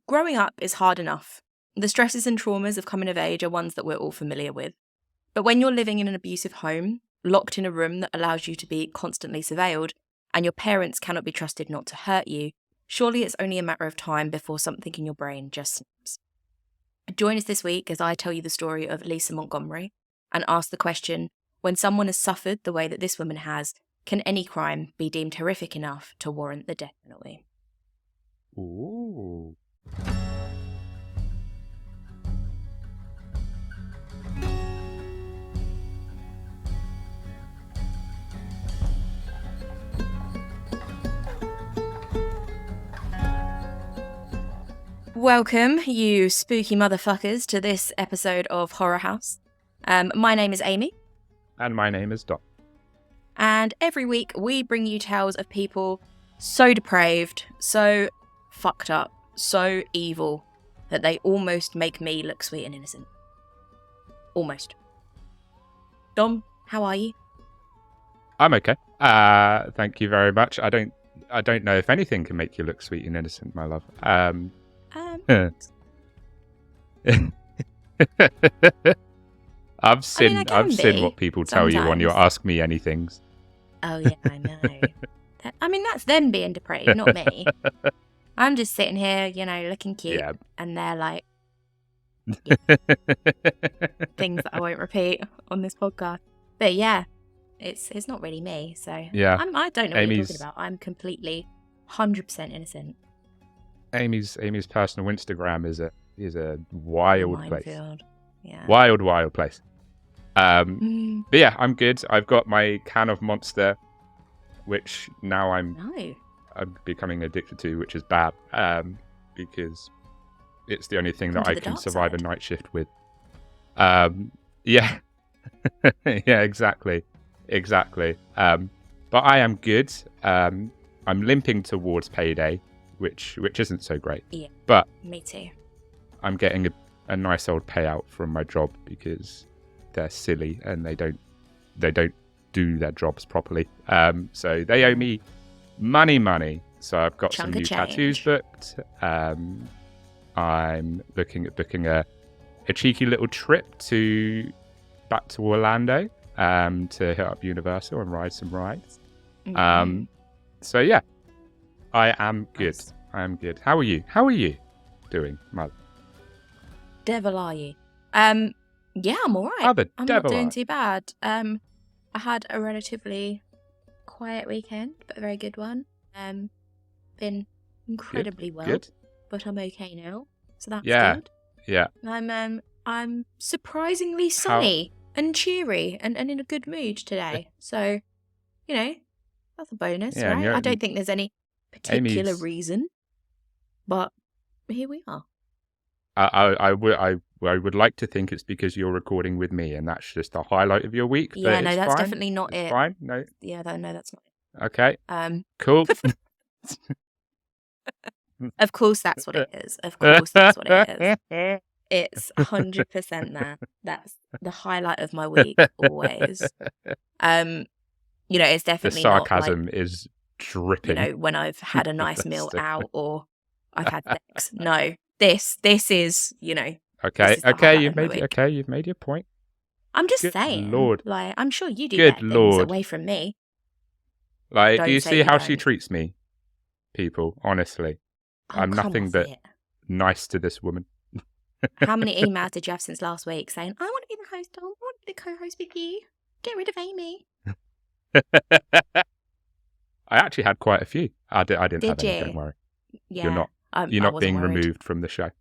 Growing up is hard enough. The stresses and traumas of coming of age are ones that we're all familiar with. But when you're living in an abusive home, locked in a room that allows you to be constantly surveilled, and your parents cannot be trusted not to hurt you, surely it's only a matter of time before something in your brain just snaps. Join us this week as I tell you the story of Lisa Montgomery and ask the question, when someone has suffered the way that this woman has, can any crime be deemed horrific enough to warrant the death penalty? Ooh. Welcome, you spooky motherfuckers, to this episode of Horror House. My name is Amy. And my name is Doc. And every week we bring you tales of people so depraved, so fucked up, so evil, that they almost make me look sweet and innocent. Almost. Dom, how are you? I'm okay. Thank you very much. I don't know if anything can make you look sweet and innocent, my love. I've seen what people tell you when you ask me anythings. Oh yeah, I know. That's them being depraved, not me. I'm just sitting here, looking cute, and they're like things that I won't repeat on this podcast. But yeah, it's not really me. So yeah, I don't know what you're talking about. I'm completely 100% innocent. Amy's personal Instagram is a wild place. Yeah. Wild place. But yeah, I'm good. I've got my can of Monster, which now I'm becoming addicted to, which is bad. Because it's the only thing that I can survive a night shift with. Yeah. Yeah, exactly. But I am good. I'm limping towards payday, which isn't so great. Yeah. But me too. I'm getting a nice old payout from my job because they're silly and they don't do their jobs properly. So they owe me money. So I've got some new tattoos booked. I'm looking at booking a cheeky little trip back to Orlando to hit up Universal and ride some rides. So yeah, I am good. Nice. I am good. How are you? How are you doing, mother? Devil are you? Yeah, I'm all right. I'm not doing too bad. I had a relatively quiet weekend, but a very good one. Been incredibly well, good. But I'm okay now, so that's good. Yeah. I'm surprisingly sunny and cheery and in a good mood today. So, that's a bonus, right? I don't think there's any particular reason, but here we are. I would like to think it's because you're recording with me, and that's just a highlight of your week. Yeah, no, that's definitely not it. Fine, no. Yeah, no, that's not it. Okay. Cool. Of course, that's what it is. Of course, that's what it is. It's 100% that. That's the highlight of my week, always. It's definitely the sarcasm is dripping. When I've had a nice meal out or I've had sex. No. This is, Okay, you've made your point. I'm just saying, Lord. Like, I'm sure you do better things away from me. Like, do you see how she treats me, people? Honestly, I'm nothing but nice to this woman. How many emails did you have since last week saying, I want to be the host, Dom, I want to be the co-host with you, get rid of Amy? I actually had quite a few. I didn't have any, don't worry. Yeah. You're not. You're not being removed from the show.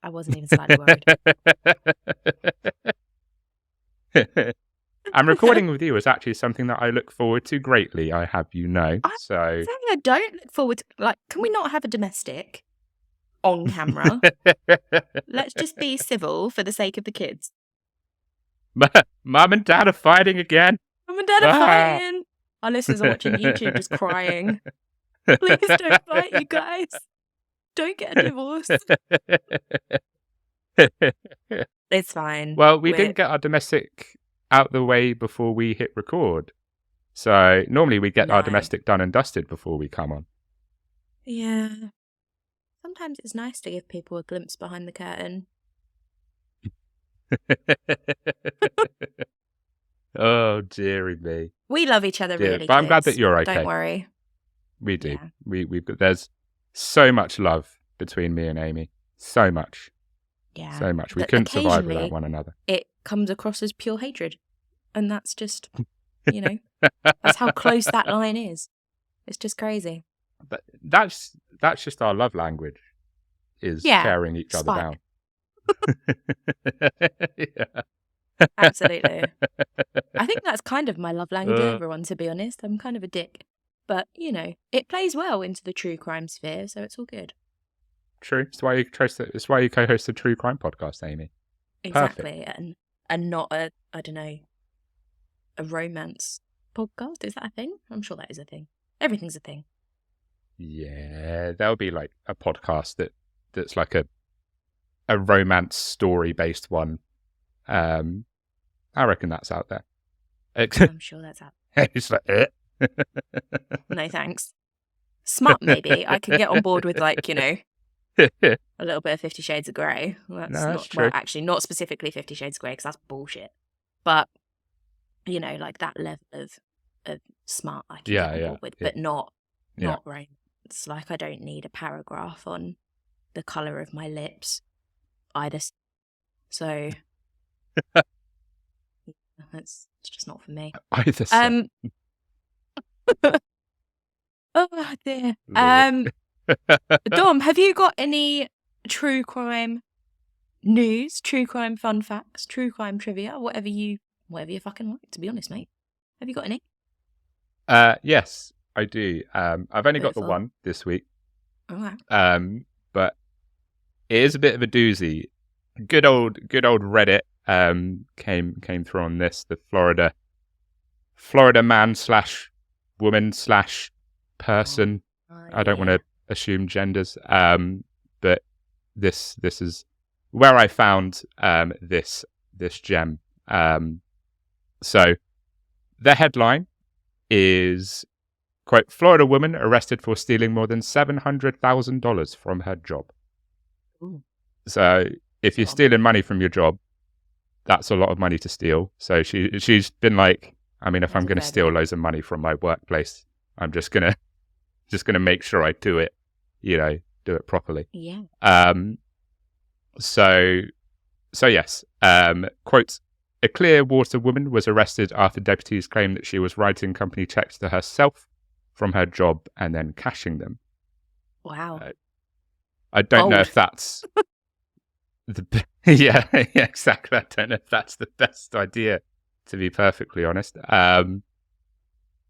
I wasn't even slightly worried. I'm recording with you is actually something that I look forward to greatly, I have you know. I don't look forward to, can we not have a domestic on camera? Let's just be civil for the sake of the kids. Mum and Dad are fighting again. Mum and Dad are fighting. Our listeners are watching YouTube just crying. Please don't fight, you guys. Don't get a divorce. It's fine. Well, we didn't get our domestic out the way before we hit record. So normally we get our domestic done and dusted before we come on. Yeah. sometimes it's nice to give people a glimpse behind the curtain. Oh, dearie me. We love each other really, but I'm glad kids. that you're okay. Don't worry. We do. Yeah. We've got, there's so much love between me and Amy. So much. Yeah. So much. We couldn't survive without one another. It comes across as pure hatred. And that's just, you know, that's how close that line is. It's just crazy. But that's just our love language, is tearing each other down. Yeah. Absolutely. I think that's kind of my love language with everyone, to be honest. I'm kind of a dick. But, you know, it plays well into the true crime sphere, so it's all good. True. It's why you co-host a true crime podcast, Amy. Exactly. And not a romance podcast. Is that a thing? I'm sure that is a thing. Everything's a thing. Yeah, there'll be like a podcast that's like a romance story based one. I reckon that's out there. I'm sure that's out there. It's like, No thanks. Smut, maybe. I could get on board with, like, you know, a little bit of 50 Shades of Grey. That's true. Well, actually, not specifically 50 Shades of Grey, because that's bullshit. But, you know, like that level of smart I can get on board with, but not romance. Like, I don't need a paragraph on the colour of my lips either. So, it's just not for me. Either Oh dear. Dom, have you got any true crime news, true crime fun facts, true crime trivia, whatever you fucking like, to be honest, mate? Have you got any? Yes, I do. I've only got the one this week. Okay. But it is a bit of a doozy. Good old Reddit came through on this. The Florida man / woman / person. I don't want to assume genders. But this is where I found this gem. So the headline is, quote, Florida woman arrested for stealing more than $700,000 from her job. Ooh. So if you're stealing money from your job, that's a lot of money to steal. So she's been like, I mean, if I'm going to steal loads of money from my workplace, I'm just gonna make sure I do it, do it properly. Yeah. So yes. Quote, a Clearwater woman was arrested after deputies claimed that she was writing company checks to herself from her job and then cashing them. Wow. I don't know if that's yeah, exactly. I don't know if that's the best idea, to be perfectly honest.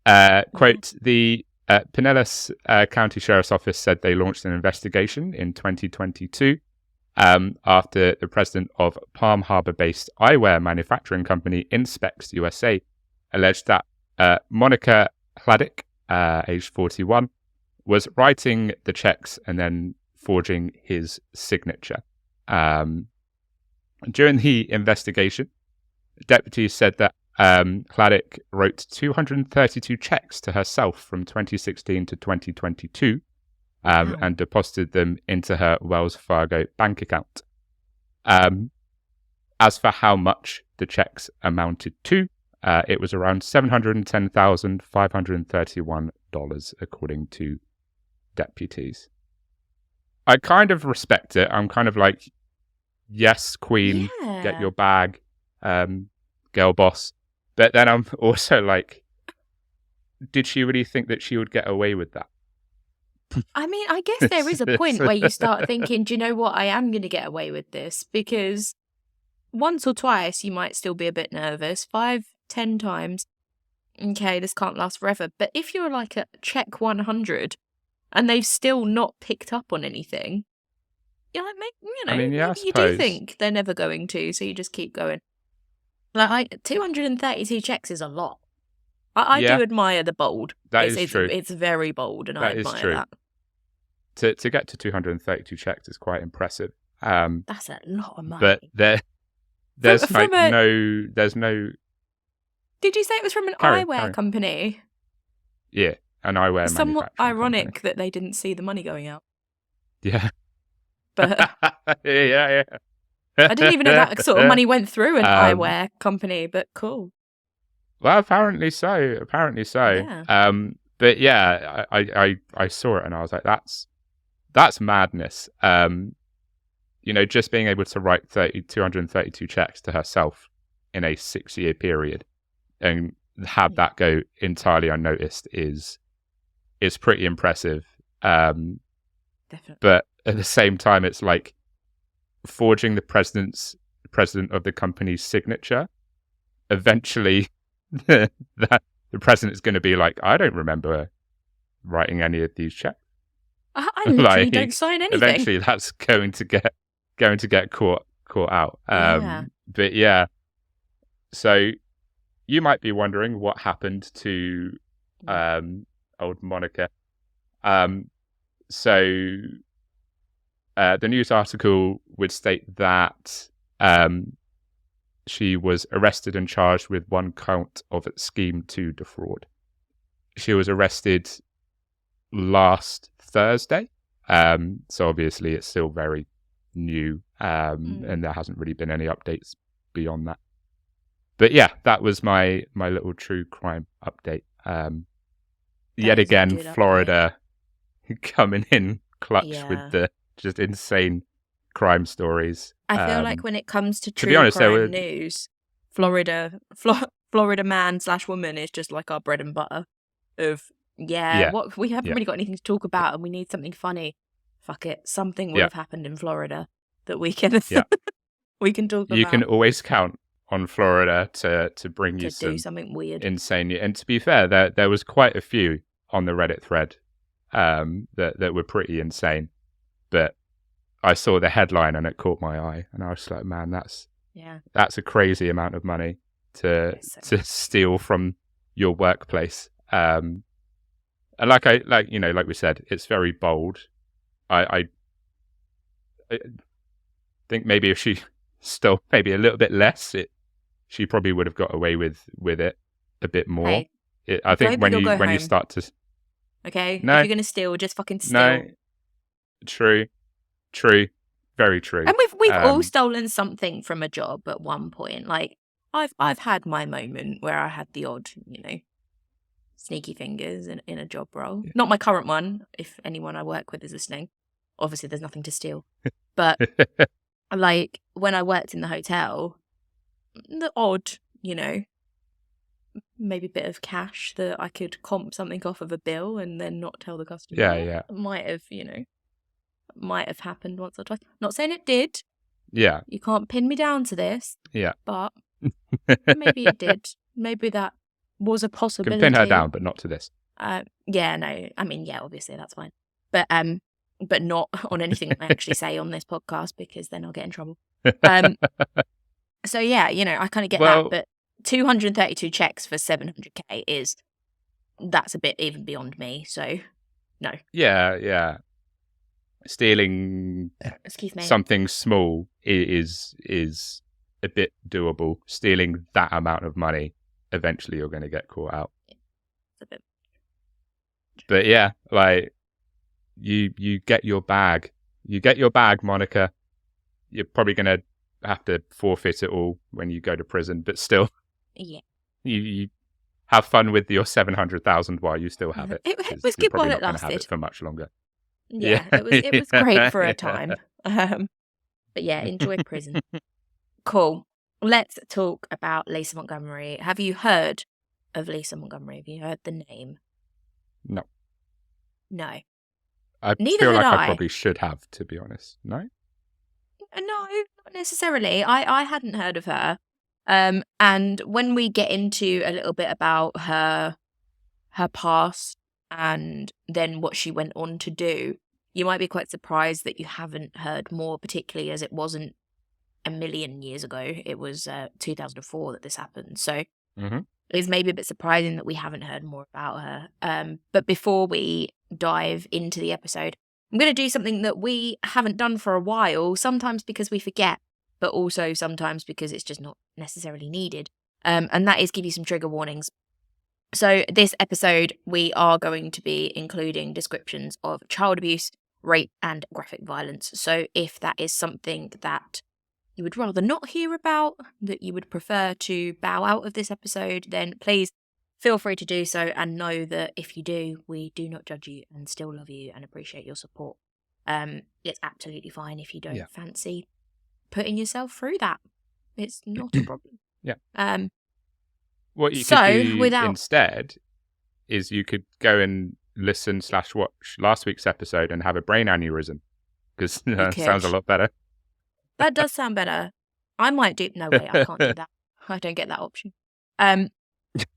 Quote, the Pinellas County Sheriff's Office said they launched an investigation in 2022 after the president of Palm Harbor-based eyewear manufacturing company Inspecs USA alleged that Monica Hladek, aged 41, was writing the checks and then forging his signature. During the investigation, deputies said that Hladek wrote 232 checks to herself from 2016 to 2022 and deposited them into her Wells Fargo bank account. As for how much the checks amounted to, it was around $710,531, according to deputies. I kind of respect it. I'm kind of like, yes, queen, get your bag, girl boss. But then I'm also like, did she really think that she would get away with that? I mean, I guess there is a point where you start thinking, do you know what? I am going to get away with this, because once or twice you might still be a bit nervous. 5, 10 times, okay, this can't last forever. But if you're like at check 100 and they've still not picked up on anything, you're like, maybe you do think they're never going to, so you just keep going. Like 232 checks is a lot. I do admire the bold. That is true. It's very bold, and I admire that. To get to 232 checks is quite impressive. That's a lot of money. But there's no. Did you say it was from an eyewear company? Yeah, an eyewear. It's somewhat ironic that they didn't see the money going out. Yeah, But yeah. I didn't even know that sort of money went through an eyewear company, but cool. Well, apparently so. Yeah. But yeah, I saw it and I was like, that's madness. Just being able to write 232 checks to herself in a 6-year period and have that go entirely unnoticed is pretty impressive. Definitely. But at the same time, it's like forging the president of the company's signature. Eventually, the president's going to be like, I don't remember writing any of these checks. I literally don't sign anything. Eventually, that's going to get caught out. But yeah, so you might be wondering what happened to old Monica. So the news article would state that she was arrested and charged with 1 count of a scheme to defraud. She was arrested last Thursday. So obviously it's still very new, and there hasn't really been any updates beyond that. But yeah, that was my little true crime update. Yet again, Florida coming in clutch with the just insane crime stories. I feel like when it comes to true crime news, Florida man / woman is just like our bread and butter. What we haven't really got anything to talk about, and we need something funny. Fuck it, something would have happened in Florida that we can we can talk about. You can always count on Florida to bring you do something weird, insane. And to be fair, there was quite a few on the Reddit thread that were pretty insane. But I saw the headline and it caught my eye, and I was like, man, that's a crazy amount of money to steal from your workplace. And like we said, it's very bold. I think maybe if she stole maybe a little bit less, she probably would have got away with it a bit more. Hey, I think when you start to, okay, no, if you're gonna steal, just fucking steal. No, true, very true. And we've all stolen something from a job at one point. Like I've had my moment where I had the odd, sneaky fingers in a job role. Yeah. Not my current one. If anyone I work with is listening, obviously there's nothing to steal. But like when I worked in the hotel, the odd, maybe a bit of cash that I could comp something off of a bill and then not tell the customer. Yeah. Might have happened once or twice. Not saying it did. Yeah. You can't pin me down to this. Yeah. But maybe it did. Maybe that was a possibility. Can pin her down, but not to this. Obviously that's fine. But not on anything I actually say on this podcast, because then I'll get in trouble. So yeah, I kind of get that, but 232 checks for 700k that's a bit even beyond me. So no. Yeah. Stealing something small is a bit doable. Stealing that amount of money, eventually you're going to get caught out. It's a bit. But yeah, like you get your bag. You get your bag, Monica. You're probably going to have to forfeit it all when you go to prison, but still, you have fun with your 700,000 while you still have it. It was good while it lasted. Have it for much longer. Yeah, it was great for a time. But yeah, enjoy prison. Cool. Let's talk about Lisa Montgomery. Have you heard of Lisa Montgomery? Have you heard the name? No. Neither feel like had I probably should have, to be honest. No, not necessarily. I hadn't heard of her. And when we get into a little bit about her past and then what she went on to do, you might be quite surprised that you haven't heard more, particularly as it wasn't a million years ago. It was 2004 that this happened. So it's maybe a bit surprising that we haven't heard more about her. But before we dive into the episode, I'm going to do something that we haven't done for a while, sometimes because we forget, but also sometimes because it's just not necessarily needed. And that is give you some trigger warnings. So this episode, we are going to be including descriptions of child abuse, rape and graphic violence. So if that is something that you would rather not hear about, that you would prefer to bow out of this episode, then please feel free to do so, and know that if you do, we do not judge you and still love you and appreciate your support. It's absolutely fine if you don't fancy putting yourself through that. It's not a problem. What you could do instead is you could go and listen/watch last week's episode and have a brain aneurysm, because that sounds a lot better. That does sound better. I might do... No, wait, I can't do that. I don't get that option.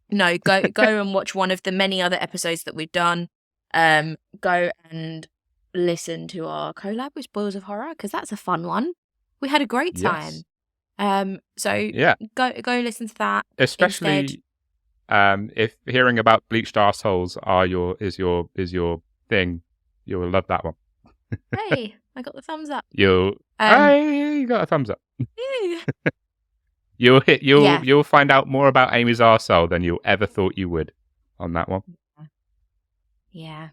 No, go and watch one of the many other episodes that we've done. Go and listen to our collab with Spoils of Horror, because that's a fun one. We had a great time. Go listen to that. Especially if hearing about bleached arseholes is your thing, you'll love that one. Hey, I got the thumbs up. You got a thumbs up. You'll find out more about Amy's arsehole than you ever thought you would on that one. Yeah.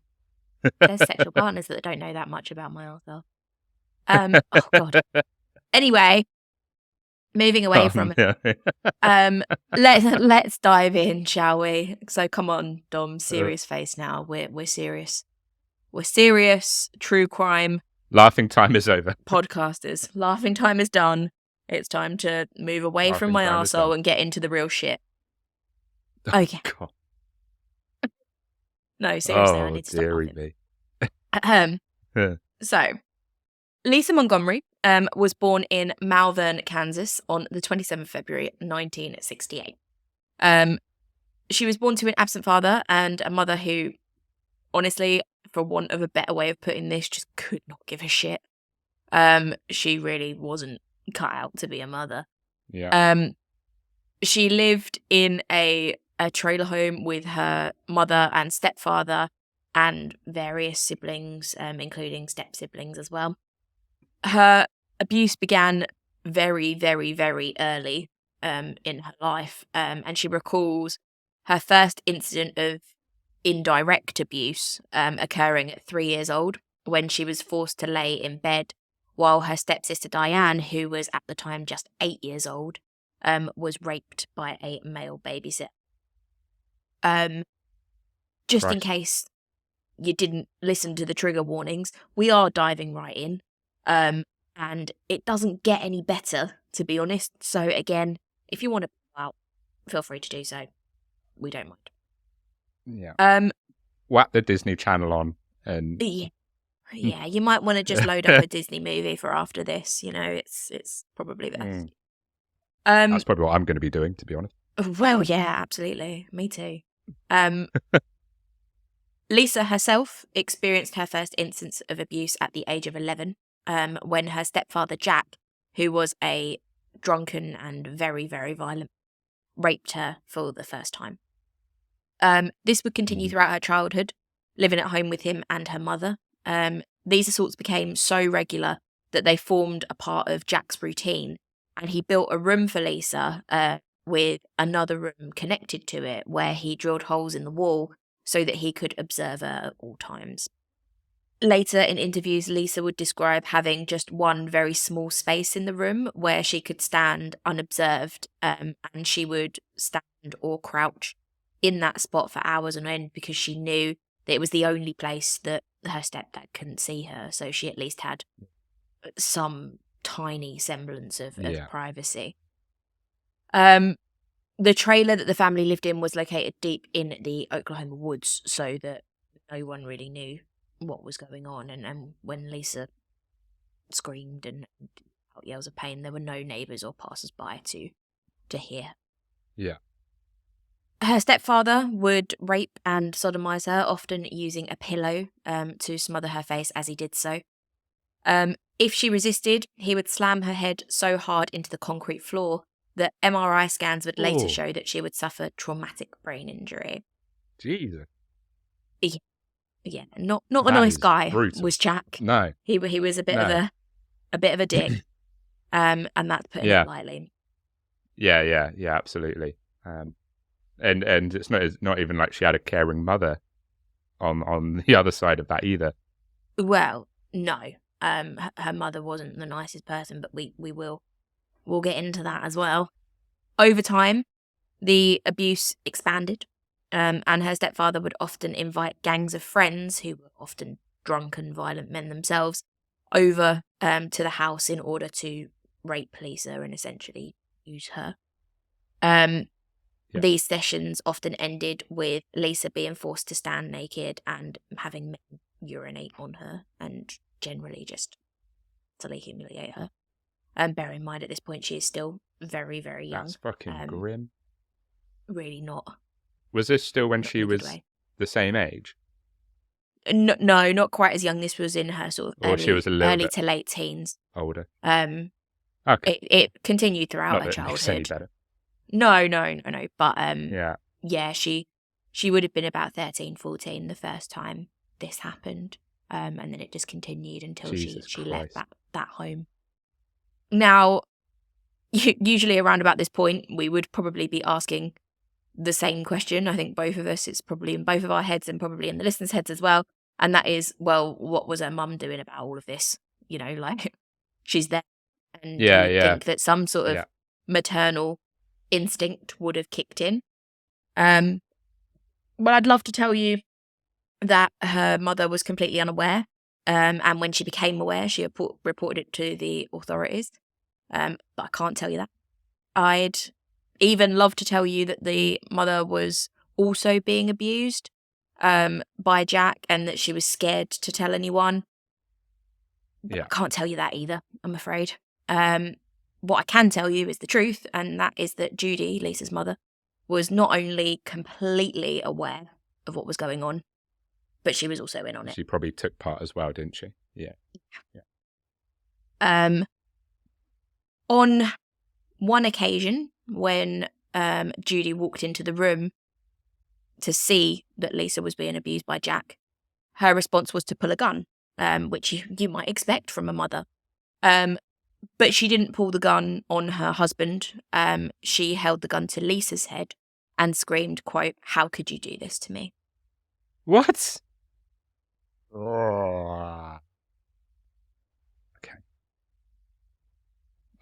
There's sexual partners that don't know that much about my arsehole. Oh god. Anyway, moving away from let's dive in, shall we? So come on, Dom, serious face now. We're serious. We're serious, true crime. Laughing time is over. Podcasters. Laughing time is done. It's time to move away from my arsehole and get into the real shit. Okay. God. No, seriously, I need to stop laughing. So, Lisa Montgomery was born in Malvern, Kansas on the 27th of February, 1968. She was born to an absent father and a mother who, honestly, for want of a better way of putting this, just could not give a shit. She really wasn't cut out to be a mother. Yeah. She lived in a trailer home with her mother and stepfather and various siblings, including step-siblings as well. Her abuse began very, very, very early in her life, and she recalls her first incident of indirect abuse occurring at 3 years old, when she was forced to lay in bed while her stepsister Diane, who was at the time just 8 years old, was raped by a male babysitter. Just in case you didn't listen to the trigger warnings, we are diving right in. And it doesn't get any better, to be honest. So again, if you want to pull out, feel free to do so. We don't mind. Yeah. Whack the Disney Channel on and yeah, you might want to just load up a Disney movie for after this. You know, it's probably best. That's probably what I'm going to be doing, to be honest. Well, yeah, absolutely. Me too. Lisa herself experienced her first instance of abuse at the age of 11, when her stepfather Jack, who was a drunken and very, very violent, raped her for the first time. This would continue throughout her childhood, living at home with him and her mother. These assaults became so regular that they formed a part of Jack's routine, and he built a room for Lisa with another room connected to it, where he drilled holes in the wall so that he could observe her at all times. Later in interviews, Lisa would describe having just one very small space in the room where she could stand unobserved, and she would stand or crouch in that spot for hours on end because she knew that it was the only place that her stepdad couldn't see her, so she at least had some tiny semblance of privacy. The trailer that the family lived in was located deep in the Oklahoma woods, so that no one really knew what was going on. And when Lisa screamed and out yells of pain, there were no neighbours or passers-by to hear. Yeah. Her stepfather would rape and sodomise her, often using a pillow to smother her face as he did so. If she resisted, he would slam her head so hard into the concrete floor that MRI scans would later show that she would suffer traumatic brain injury. Jesus. Yeah, not a nice guy brutal. Was Jack. No. He was a bit of a dick. And that's putting it lightly. Yeah, absolutely. And it's not even like she had a caring mother on the other side of that either. Well, No. Her mother wasn't the nicest person, but we'll get into that as well. Over time, the abuse expanded, and her stepfather would often invite gangs of friends, who were often drunken, violent men themselves, over to the house in order to rape Lisa and essentially use her. These sessions often ended with Lisa being forced to stand naked and having men urinate on her and generally just utterly humiliate her. Bear in mind, at this point, she is still very, very young. That's fucking grim. Really not. Was this still when she was the same age? No, not quite as young. This was in her sort of early to late teens. Older. Okay. It continued throughout her childhood. Better. No. But yeah, she would have been about 13, 14 the first time this happened. And then it just continued until she left that home. Now, usually around about this point, we would probably be asking the same question. I think both of us, it's probably in both of our heads and probably in the listeners' heads as well. And that is, well, what was her mum doing about all of this? You know, like, she's there. And you would think that some sort of maternal instinct would have kicked in. But I'd love to tell you that her mother was completely unaware. And when she became aware, she reported it to the authorities. But I can't tell you that. I'd even love to tell you that the mother was also being abused by Jack and that she was scared to tell anyone. But I can't tell you that either, I'm afraid. What I can tell you is the truth, and that is that Judy, Lisa's mother, was not only completely aware of what was going on, but she was also in on it. She probably took part as well, didn't she? Yeah. On one occasion, when Judy walked into the room to see that Lisa was being abused by Jack, her response was to pull a gun, which you might expect from a mother. But she didn't pull the gun on her husband. She held the gun to Lisa's head and screamed, quote, "How could you do this to me?" What? Oh. Okay.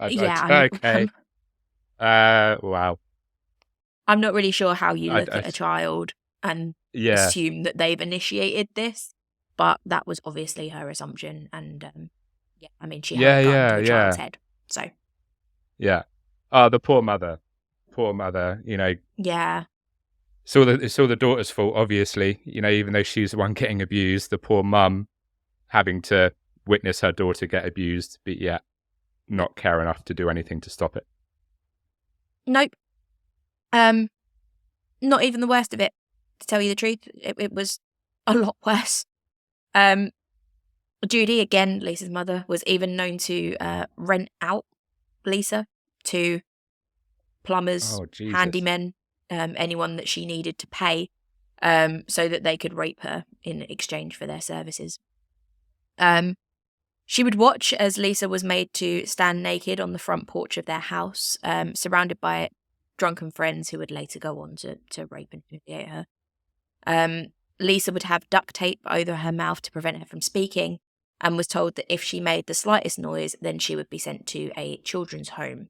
Okay. Wow. I'm not really sure how you look at a child and assume that they've initiated this, but that was obviously her assumption. And I mean, she held a gun to a child's head. So. Yeah. Oh, the poor mother. Poor mother, you know. Yeah. It's all the daughter's fault, obviously. You know, even though she's the one getting abused, the poor mum having to witness her daughter get abused, but yet not care enough to do anything to stop it. Nope. Not even the worst of it, to tell you the truth. It was a lot worse. Judy, again, Lisa's mother, was even known to rent out Lisa to plumbers, handymen, anyone that she needed to pay, so that they could rape her in exchange for their services. She would watch as Lisa was made to stand naked on the front porch of their house, surrounded by drunken friends who would later go on to rape and humiliate her. Lisa would have duct tape over her mouth to prevent her from speaking, and was told that if she made the slightest noise, then she would be sent to a children's home.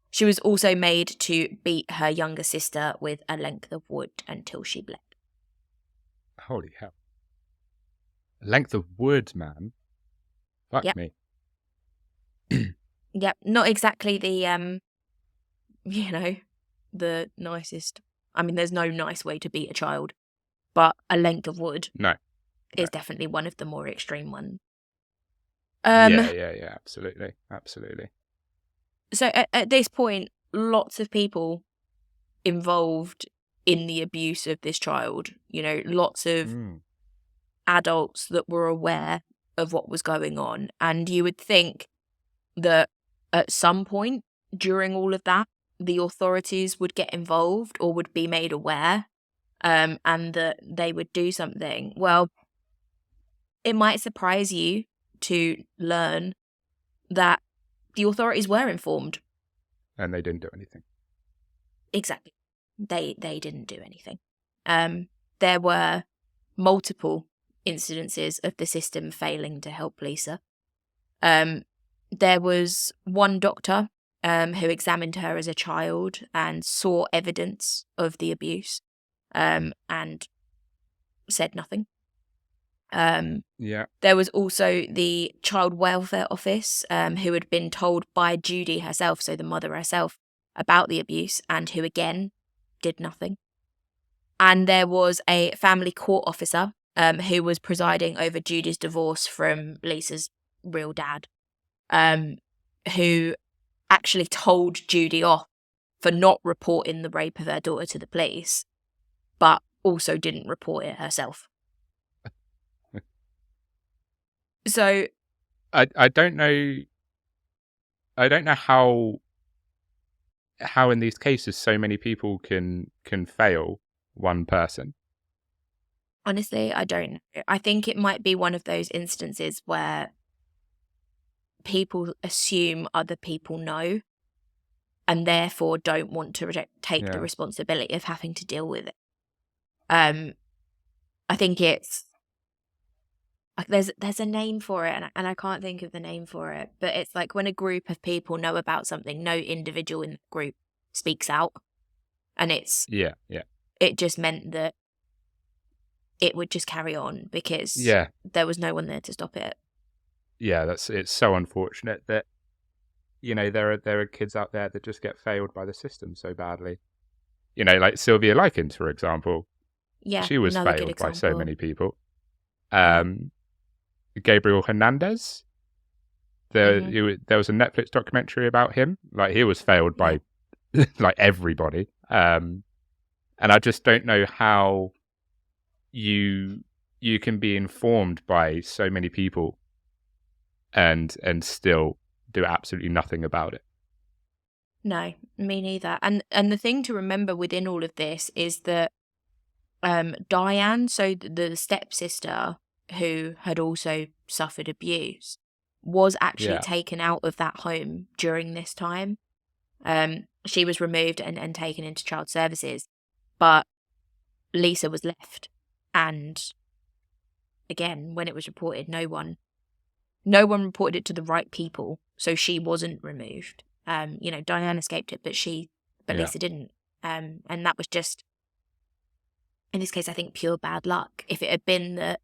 She was also made to beat her younger sister with a length of wood until she bled. Holy hell. A length of wood, man. Fuck me. Yep, not exactly the, the nicest. I mean, there's no nice way to beat a child, but a length of wood is definitely one of the more extreme ones. Yeah, absolutely. So at this point, lots of people involved in the abuse of this child, lots of adults that were aware of what was going on. And you would think that at some point during all of that, the authorities would get involved or would be made aware, and that they would do something. Well, it might surprise you to learn that the authorities were informed. And they didn't do anything. Exactly. They didn't do anything. There were multiple incidences of the system failing to help Lisa. There was one doctor who examined her as a child and saw evidence of the abuse and said nothing. There was also the Child Welfare Office who had been told by Judy herself, so the mother herself, about the abuse and who again did nothing. And there was a family court officer who was presiding over Judy's divorce from Lisa's real dad, who actually told Judy off for not reporting the rape of her daughter to the police, but also didn't report it herself. So I don't know how in these cases so many people can fail one person. Honestly, I don't know. I think it might be one of those instances where people assume other people know and therefore don't want to take the responsibility of having to deal with it. I think it's like there's a name for it, and I can't think of the name for it, but it's like when a group of people know about something, no individual in the group speaks out, and it's it just meant that it would just carry on because there was no one there to stop it. Yeah, it's so unfortunate that there are kids out there that just get failed by the system so badly. Like Sylvia Likens, for example. Yeah, she was failed by so many people. Gabriel Hernandez. There was a Netflix documentary about him. Like he was failed by like everybody. And I just don't know how you can be informed by so many people and still do absolutely nothing about it. No, me neither. And the thing to remember within all of this is that Diane, so the stepsister who had also suffered abuse, was actually taken out of that home during this time. She was removed and taken into child services, but Lisa was left. And again, when it was reported, no one reported it to the right people, so she wasn't removed. Diane escaped it, but Lisa didn't. And that was just, in this case, I think pure bad luck. If it had been that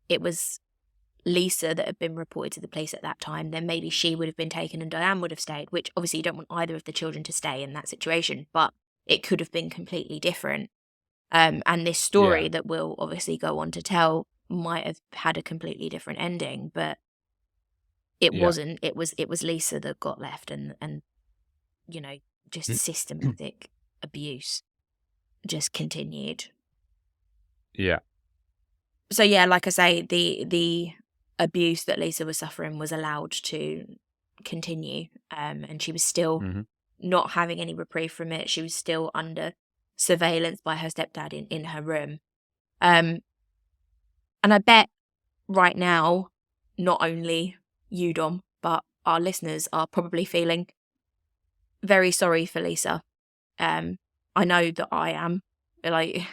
it was Lisa that had been reported to the police at that time, then maybe she would have been taken and Diane would have stayed, which obviously you don't want either of the children to stay in that situation, but it could have been completely different. And this story that we'll obviously go on to tell might have had a completely different ending, but it wasn't. It was Lisa that got left, and just systematic abuse just continued. Yeah. So like I say, the abuse that Lisa was suffering was allowed to continue, and she was still not having any reprieve from it. She was still under surveillance by her stepdad in her room. And I bet right now, not only you, Dom, but our listeners are probably feeling very sorry for Lisa. I know that I am. Like,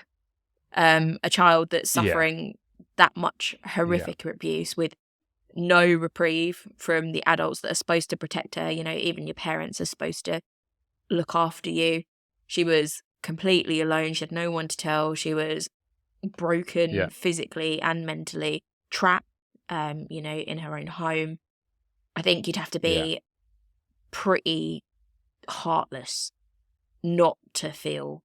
a child that's suffering that much horrific abuse with no reprieve from the adults that are supposed to protect her. Even your parents are supposed to look after you. She was completely alone. She had no one to tell. She was broken physically and mentally, trapped, in her own home. I think you'd have to be pretty heartless not to feel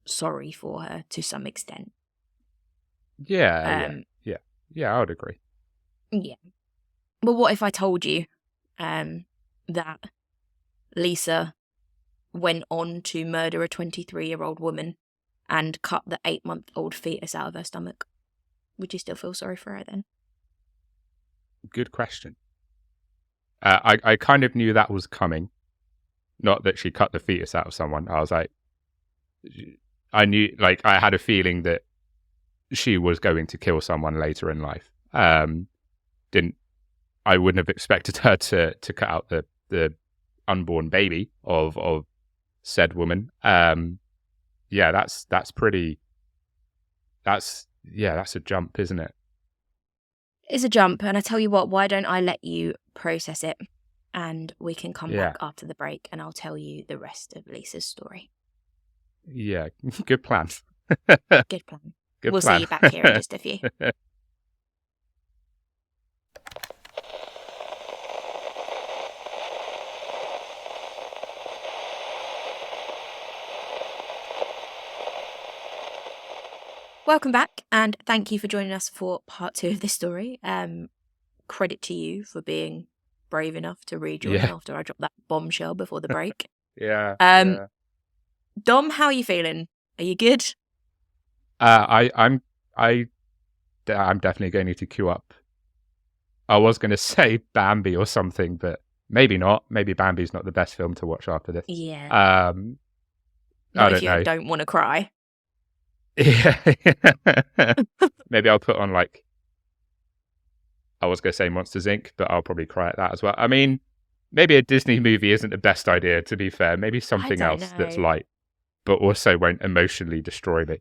sorry for her to some extent. Yeah, I would agree. Yeah. But what if I told you that Lisa went on to murder a 23-year-old woman and cut the 8-month-old fetus out of her stomach? Would you still feel sorry for her then? Good question. I kind of knew that was coming. Not that she cut the fetus out of someone. I was like, I knew, like, I had a feeling that she was going to kill someone later in life. I wouldn't have expected her to cut out the unborn baby of said woman. That's a jump, isn't it? It's a jump, and I tell you what, why don't I let you process it, and we can come back after the break, and I'll tell you the rest of Lisa's story. Yeah, good plan. Good plan. Good we'll plan. see you back here in just a few. Welcome back, and thank you for joining us for part 2 of this story. Credit to you for being brave enough to rejoin after I dropped that bombshell before the break. Yeah. Dom, how are you feeling? Are you good? I'm definitely going to need to queue up. I was going to say Bambi or something, but maybe not. Maybe Bambi's not the best film to watch after this. Yeah. I don't know. Don't want to cry. Yeah. Maybe I'll put on like, I was going to say Monsters Inc., but I'll probably cry at that as well. I mean, maybe a Disney movie isn't the best idea, to be fair. Maybe something else that's light, but also won't emotionally destroy me.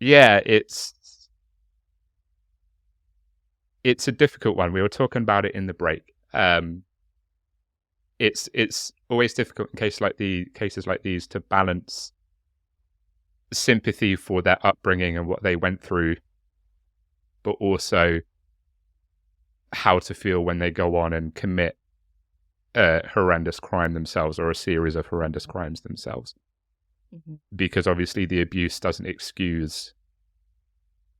Yeah, it's a difficult one. We were talking about it in the break. It's always difficult in cases like these to balance sympathy for their upbringing and what they went through, but also how to feel when they go on and commit a horrendous crime themselves or a series of horrendous crimes themselves. Mm-hmm. Because obviously the abuse doesn't excuse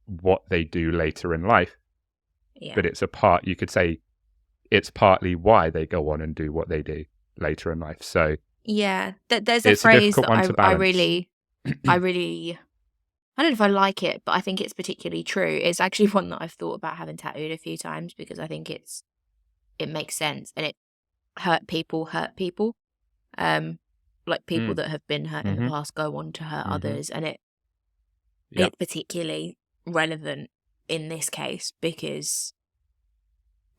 what they do later in life. Yeah. But you could say it's partly why they go on and do what they do later in life. So yeah, there's a phrase that I really, I don't know if I like it, but I think it's particularly true. It's actually one that I've thought about having tattooed a few times because I think it makes sense, and it hurt people. Like people that have been hurt in the past go on to hurt others, and it's particularly relevant in this case because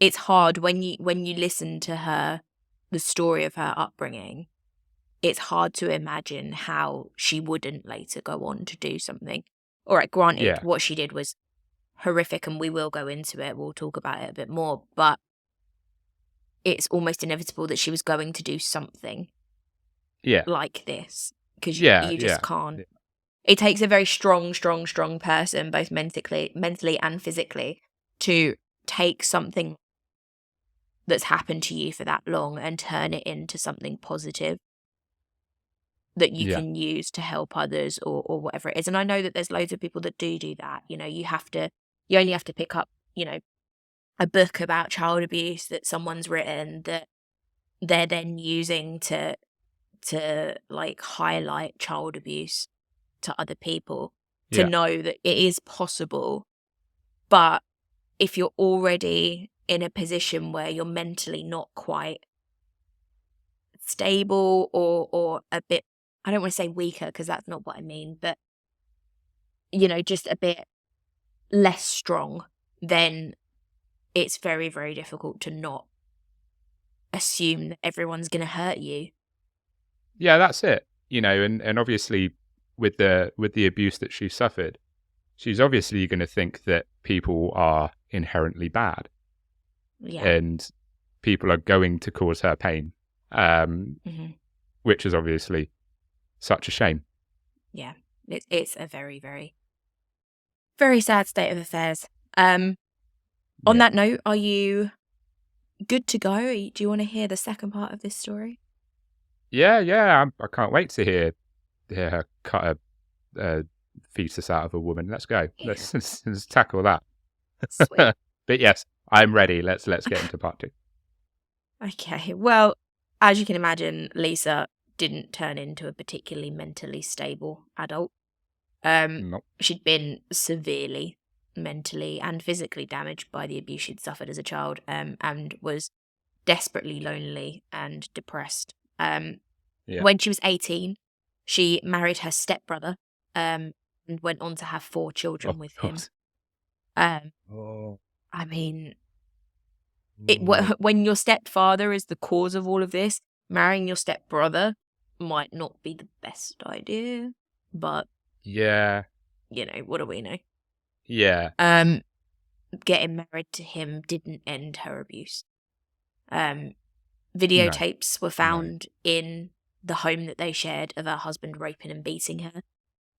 it's hard when you listen to the story of her upbringing. It's hard to imagine how she wouldn't later go on to do something. All right, granted, what she did was horrific, and we will go into it. We'll talk about it a bit more, but it's almost inevitable that she was going to do something like this because you just can't. It takes a very strong person, both mentally and physically, to take something that's happened to you for that long and turn it into something positive that you can use to help others or whatever it is. And I know that there's loads of people that do that. You know, you only have to pick up, a book about child abuse that someone's written that they're then using to like highlight child abuse to other people to know that it is possible. But if you're already in a position where you're mentally not quite stable or a bit, I don't want to say weaker because that's not what I mean, but just a bit less strong, then it's very, very difficult to not assume that everyone's going to hurt you. Yeah, that's it. And obviously with the abuse that she suffered, she's obviously going to think that people are inherently bad. Yeah. And people are going to cause her pain, which is obviously such a shame. Yeah, it's a very, very, very sad state of affairs. On that note, are you good to go? Do you want to hear the second part of this story? Yeah. I can't wait to hear her cut a fetus out of a woman. Let's go. Yeah. Let's tackle that. Sweet. But yes, I'm ready. Let's get into part 2. Okay. Well, as you can imagine, Lisa didn't turn into a particularly mentally stable adult. Nope. She'd been severely mentally and physically damaged by the abuse she'd suffered as a child, and was desperately lonely and depressed. When she was 18, she married her stepbrother, and went on to have 4 children with him. I mean, when your stepfather is the cause of all of this, marrying your stepbrother might not be the best idea, but what do we know? Yeah. getting married to him didn't end her abuse. Videotapes were found in the home that they shared of her husband raping and beating her.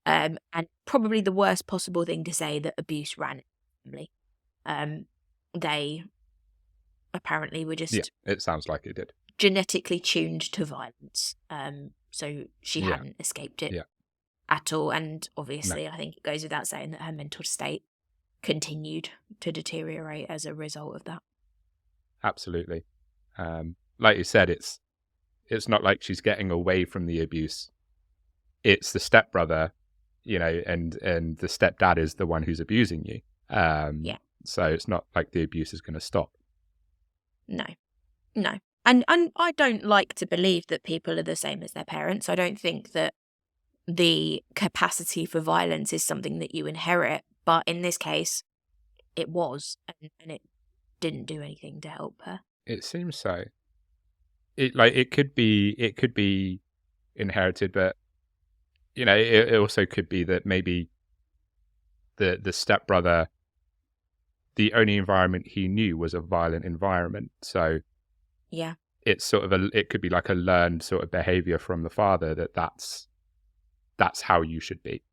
And probably the worst possible thing to say, that abuse ran in the family. They apparently were just... it sounds like it did. ...genetically tuned to violence. So she hadn't escaped it at all. And obviously, I think it goes without saying that her mental state continued to deteriorate as a result of that. Absolutely. Like you said, it's not like she's getting away from the abuse. It's the stepbrother, and the stepdad is the one who's abusing you. So it's not like the abuse is going to stop. No. And I don't like to believe that people are the same as their parents. I don't think that the capacity for violence is something that you inherit. But in this case, it was, and it didn't do anything to help her. It seems so. It could be inherited, but it also could be that maybe the stepbrother, the only environment he knew was a violent environment. So it's sort of it could be like a learned sort of behavior from the father that's how you should be.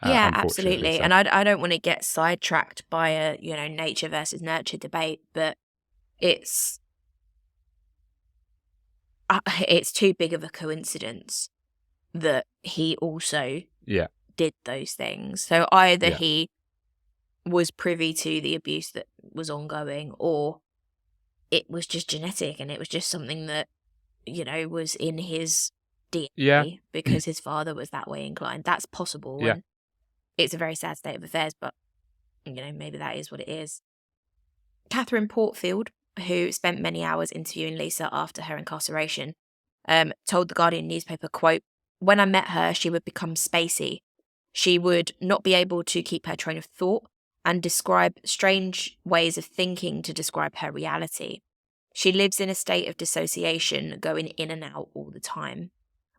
Yeah, absolutely. So. And I don't want to get sidetracked by a nature versus nurture debate, but it's too big of a coincidence that he also did those things. So either he was privy to the abuse that was ongoing, or it was just genetic and it was just something that was in his DNA because his father was that way inclined. That's possible. And it's a very sad state of affairs, but maybe that is what it is. Catherine Portfield, who spent many hours interviewing Lisa after her incarceration, told the Guardian newspaper, quote, "When I met her, she would become spacey. She would not be able to keep her train of thought and describe strange ways of thinking to describe her reality. She lives in a state of dissociation, going in and out all the time.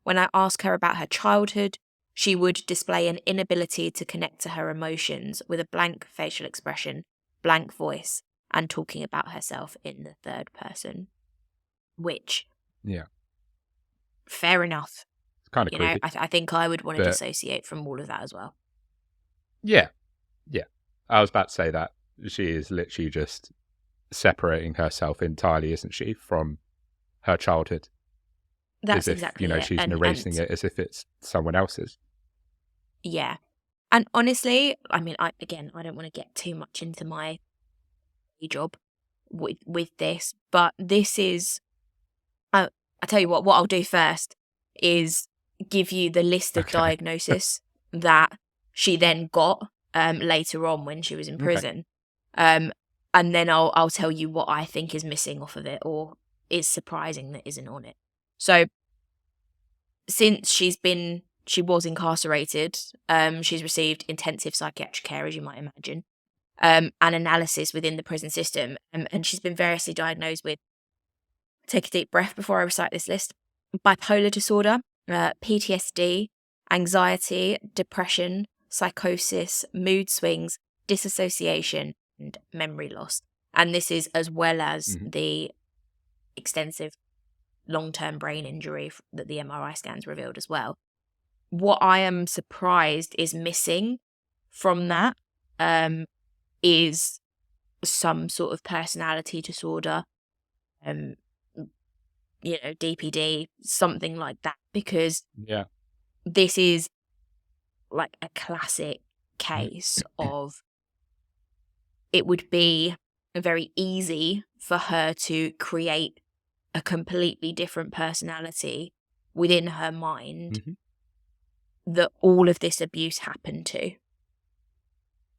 When I ask her about her childhood, she would display an inability to connect to her emotions, with a blank facial expression, blank voice, and talking about herself in the third person." Which, fair enough. It's kind of creepy. I think I would want to dissociate from all of that as well. Yeah. I was about to say that. She is literally just separating herself entirely, isn't she, from her childhood? That's as if, exactly it. She's erasing it as if it's someone else's. Yeah. And honestly, I mean, I don't want to get too much into my job with this, but this is, I tell you what I'll do first is give you the list of diagnosis that she then got later on when she was in prison. And then I'll tell you what I think is missing off of it, or is surprising that isn't on it. So since she was incarcerated, she's received intensive psychiatric care, as you might imagine, and analysis within the prison system. And she's been variously diagnosed with, take a deep breath before I recite this list, bipolar disorder, PTSD, anxiety, depression, psychosis, mood swings, disassociation, and memory loss. And this is as well as the extensive long-term brain injury that the MRI scans revealed as well. What I am surprised is missing from that is some sort of personality disorder, DPD, something like that, because this is like a classic case of, it would be very easy for her to create a completely different personality within her mind that all of this abuse happened to.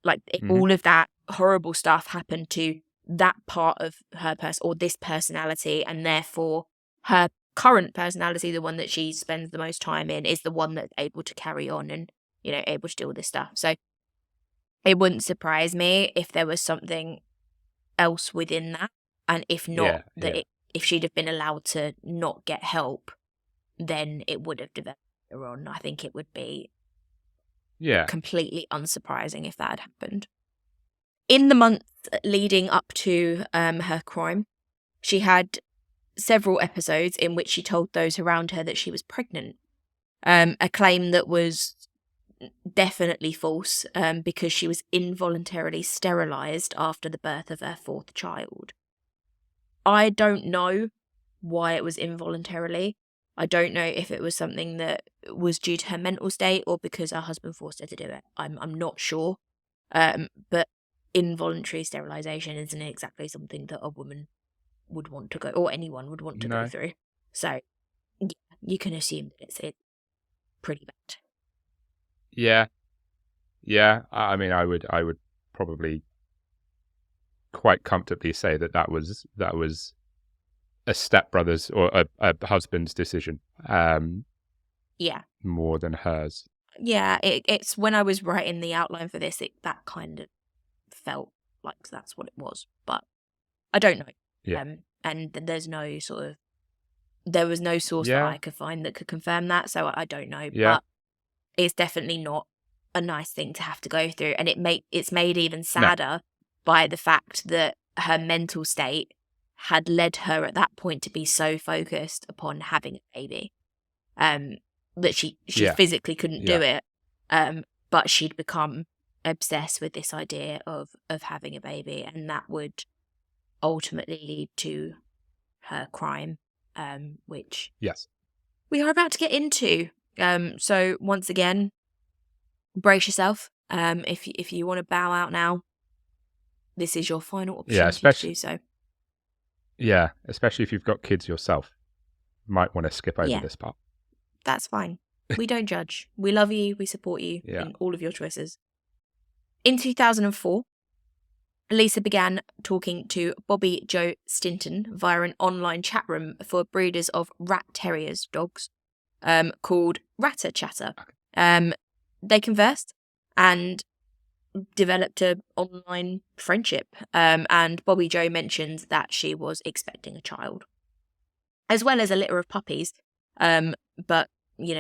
Like, all of that horrible stuff happened to that part of her or this personality, and therefore her current personality, the one that she spends the most time in, is the one that's able to carry on and, able to do all this stuff. So it wouldn't surprise me if there was something else within that, and if not, if she'd have been allowed to not get help, then it would have developed later on. I think it would be completely unsurprising if that had happened. In the months leading up to her crime, she had several episodes in which she told those around her that she was pregnant, a claim that was definitely false because she was involuntarily sterilised after the birth of her fourth child. I don't know why it was involuntarily. I don't know if it was something that was due to her mental state or because her husband forced her to do it. I'm not sure. But involuntary sterilisation isn't exactly something that a woman would want to go, or anyone would want to go through. So, yeah, you can assume that it's pretty bad. Yeah. I mean, I would probably quite comfortably say that was a stepbrother's or a husband's decision. Yeah. More than hers. Yeah, it's when I was writing the outline for this, that kind of felt like that's what it was, but I don't know. Yeah. And there was no source that I could find that could confirm that, so I don't know. Yeah. But it's definitely not a nice thing to have to go through, and it's made even sadder by the fact that her mental state had led her at that point to be so focused upon having a baby, that she physically couldn't do it, but she'd become obsessed with this idea of having a baby, and that would ultimately lead to her crime, which we are about to get into. So once again, brace yourself. If you want to bow out now, this is your final opportunity to do so. Yeah, especially if you've got kids yourself. You might want to skip over this part. That's fine. We don't judge. We love you. We support you in all of your choices. In 2004, Lisa began talking to Bobbie Jo Stinton via an online chat room for breeders of rat terriers dogs, called Ratter Chatter. They conversed and developed an online friendship, and Bobbie Jo mentioned that she was expecting a child, as well as a litter of puppies, but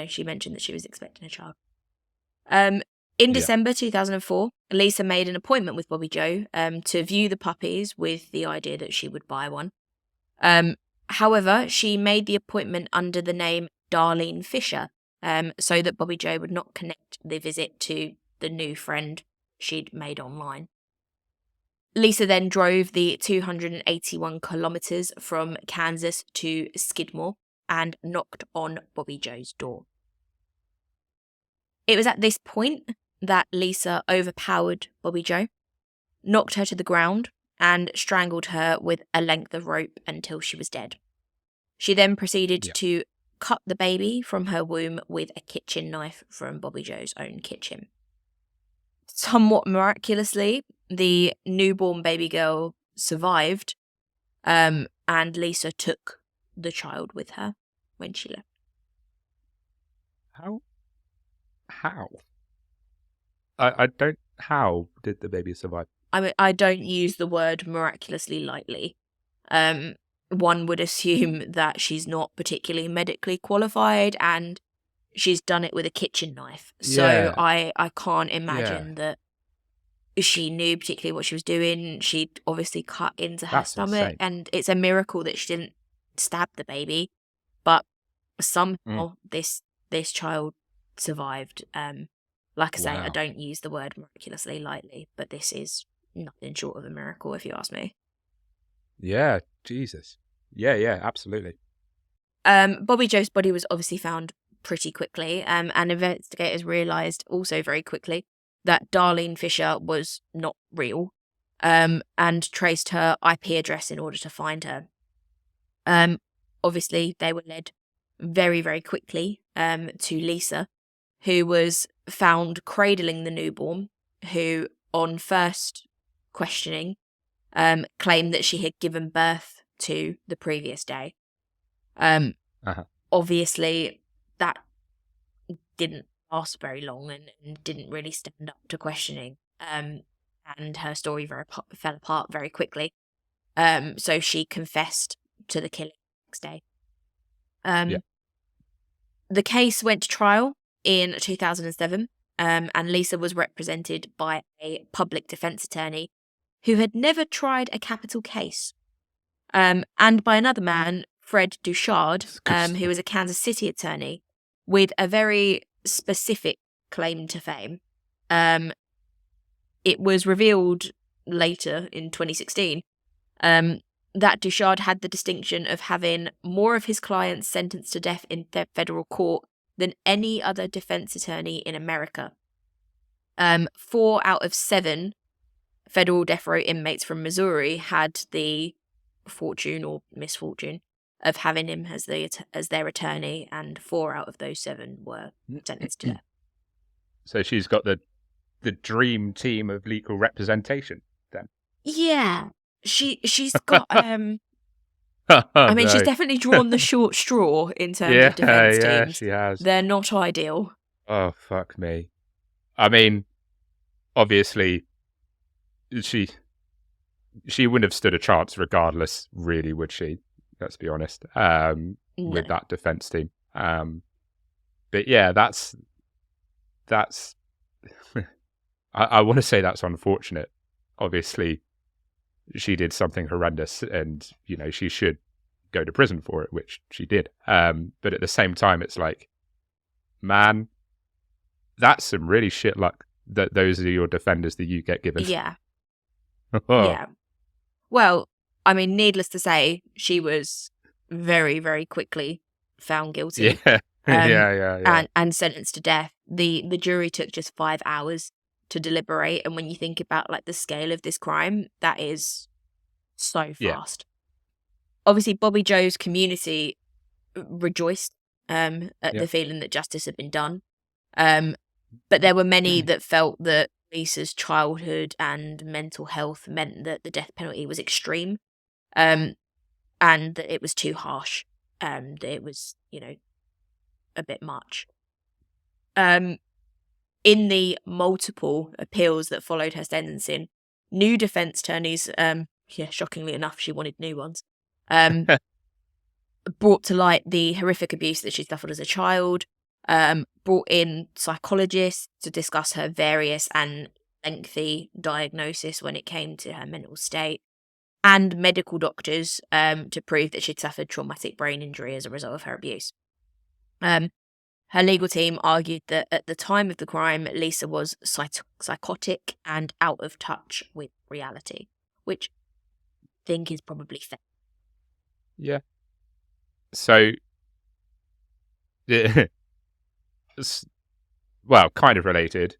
she mentioned that she was expecting a child. In December 2004, Lisa made an appointment with Bobbie Jo to view the puppies with the idea that she would buy one. However, she made the appointment under the name Darlene Fisher, so that Bobbie Jo would not connect the visit to the new friend she'd made online. Lisa then drove the 281 kilometres from Kansas to Skidmore and knocked on Bobbie Jo's door. It was at this point that Lisa overpowered Bobbie Jo, knocked her to the ground, and strangled her with a length of rope until she was dead. She then proceeded to cut the baby from her womb with a kitchen knife from Bobbie Jo's own kitchen. Somewhat miraculously, the newborn baby girl survived, and Lisa took the child with her when she left. How? How did the baby survive? I mean, I don't use the word miraculously lightly. One would assume that she's not particularly medically qualified and she's done it with a kitchen knife. So I can't imagine that she knew particularly what she was doing. She'd obviously cut into her stomach, insane. And it's a miracle that she didn't stab the baby. But somehow this child survived. Like I say, I don't use the word miraculously lightly, but this is nothing short of a miracle, if you ask me. Yeah, Jesus. Yeah, absolutely. Bobbie Jo's body was obviously found pretty quickly, and investigators realised also very quickly that Darlene Fisher was not real, and traced her IP address in order to find her. Obviously, they were led very, very quickly to Lisa, who was found cradling the newborn, who, on first questioning, claimed that she had given birth to the previous day. Obviously, that didn't last very long and didn't really stand up to questioning, and her story fell apart very quickly. So she confessed to the killing the next day. The case went to trial in 2007, and Lisa was represented by a public defense attorney who had never tried a capital case, and by another man, Fred Duchard, who was a Kansas City attorney with a very specific claim to fame. It was revealed later in 2016 that Duchard had the distinction of having more of his clients sentenced to death in federal court than any other defense attorney in America. 4 out of 7 federal death row inmates from Missouri had the fortune or misfortune of having him as their attorney, and 4 out of those 7 were sentenced to death. So she's got the dream team of legal representation then. Yeah. She's got I mean, she's definitely drawn the short straw in terms of defense teams. She has. They're not ideal. Oh, fuck me. I mean, obviously she wouldn't have stood a chance regardless, really, would she? Let's be honest. With that defense team. But yeah, that's I want to say that's unfortunate. Obviously, she did something horrendous, and she should go to prison for it, which she did. But at the same time, it's like, man, that's some really shit luck that those are your defenders that you get given. Yeah. Yeah. Well, I mean, needless to say, she was very, very quickly found guilty. Yeah. Yeah. And sentenced to death. The jury took just 5 hours to deliberate, and when you think about like the scale of this crime, that is so fast. Obviously, Bobbie Jo's community rejoiced at the feeling that justice had been done, but there were many that felt that Lisa's childhood and mental health meant that the death penalty was extreme, and that it was too harsh, that it was a bit much. In the multiple appeals that followed her sentencing, new defense attorneys, shockingly enough, she wanted new ones, brought to light the horrific abuse that she suffered as a child, brought in psychologists to discuss her various and lengthy diagnosis when it came to her mental state, and medical doctors to prove that she'd suffered traumatic brain injury as a result of her abuse. Her legal team argued that at the time of the crime, Lisa was psychotic and out of touch with reality, which I think is probably fair. Yeah. So, well, kind of related.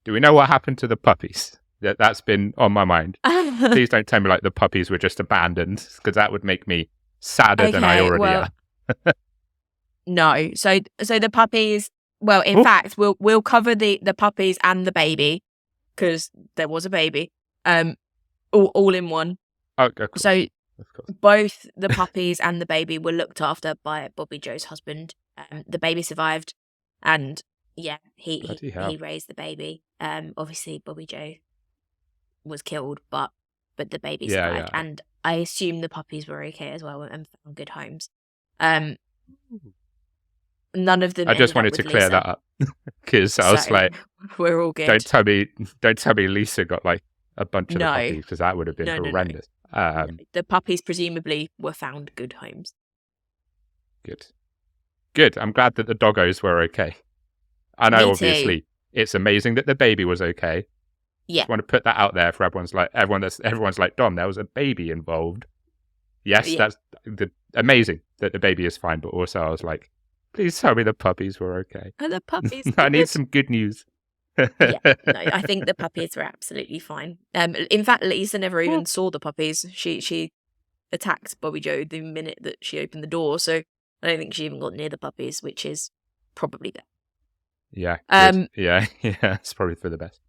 Do we know what happened to the puppies? That's been on my mind. Please don't tell me like the puppies were just abandoned, because that would make me sadder than I already am. No. So the puppies, well, in fact, we'll cover the puppies and the baby, because there was a baby, all in one. Oh, of course. So both the puppies and the baby were looked after by Bobbie Jo's husband. The baby survived, and he raised the baby. Obviously, Bobbie Jo was killed, but the baby survived, and I assume the puppies were okay as well and found good homes. None of them. I just wanted to clear that up, because I was like, "We're all good." Don't tell me Lisa got like a bunch of the puppies, because that would have been horrendous. No. The puppies presumably were found good homes. Good. I'm glad that the doggos were okay. I know, obviously, it's amazing that the baby was okay. Yeah. Just want to put that out there for everyone's like, Dom, there was a baby involved. Yes, that's amazing that the baby is fine, but also I was like, please tell me the puppies were okay. And the puppies. I need some good news. I think the puppies were absolutely fine. In fact, Lisa never even saw the puppies. She attacked Bobbie Jo the minute that she opened the door, so I don't think she even got near the puppies, which is probably better. Yeah. Yeah, it's probably for the best.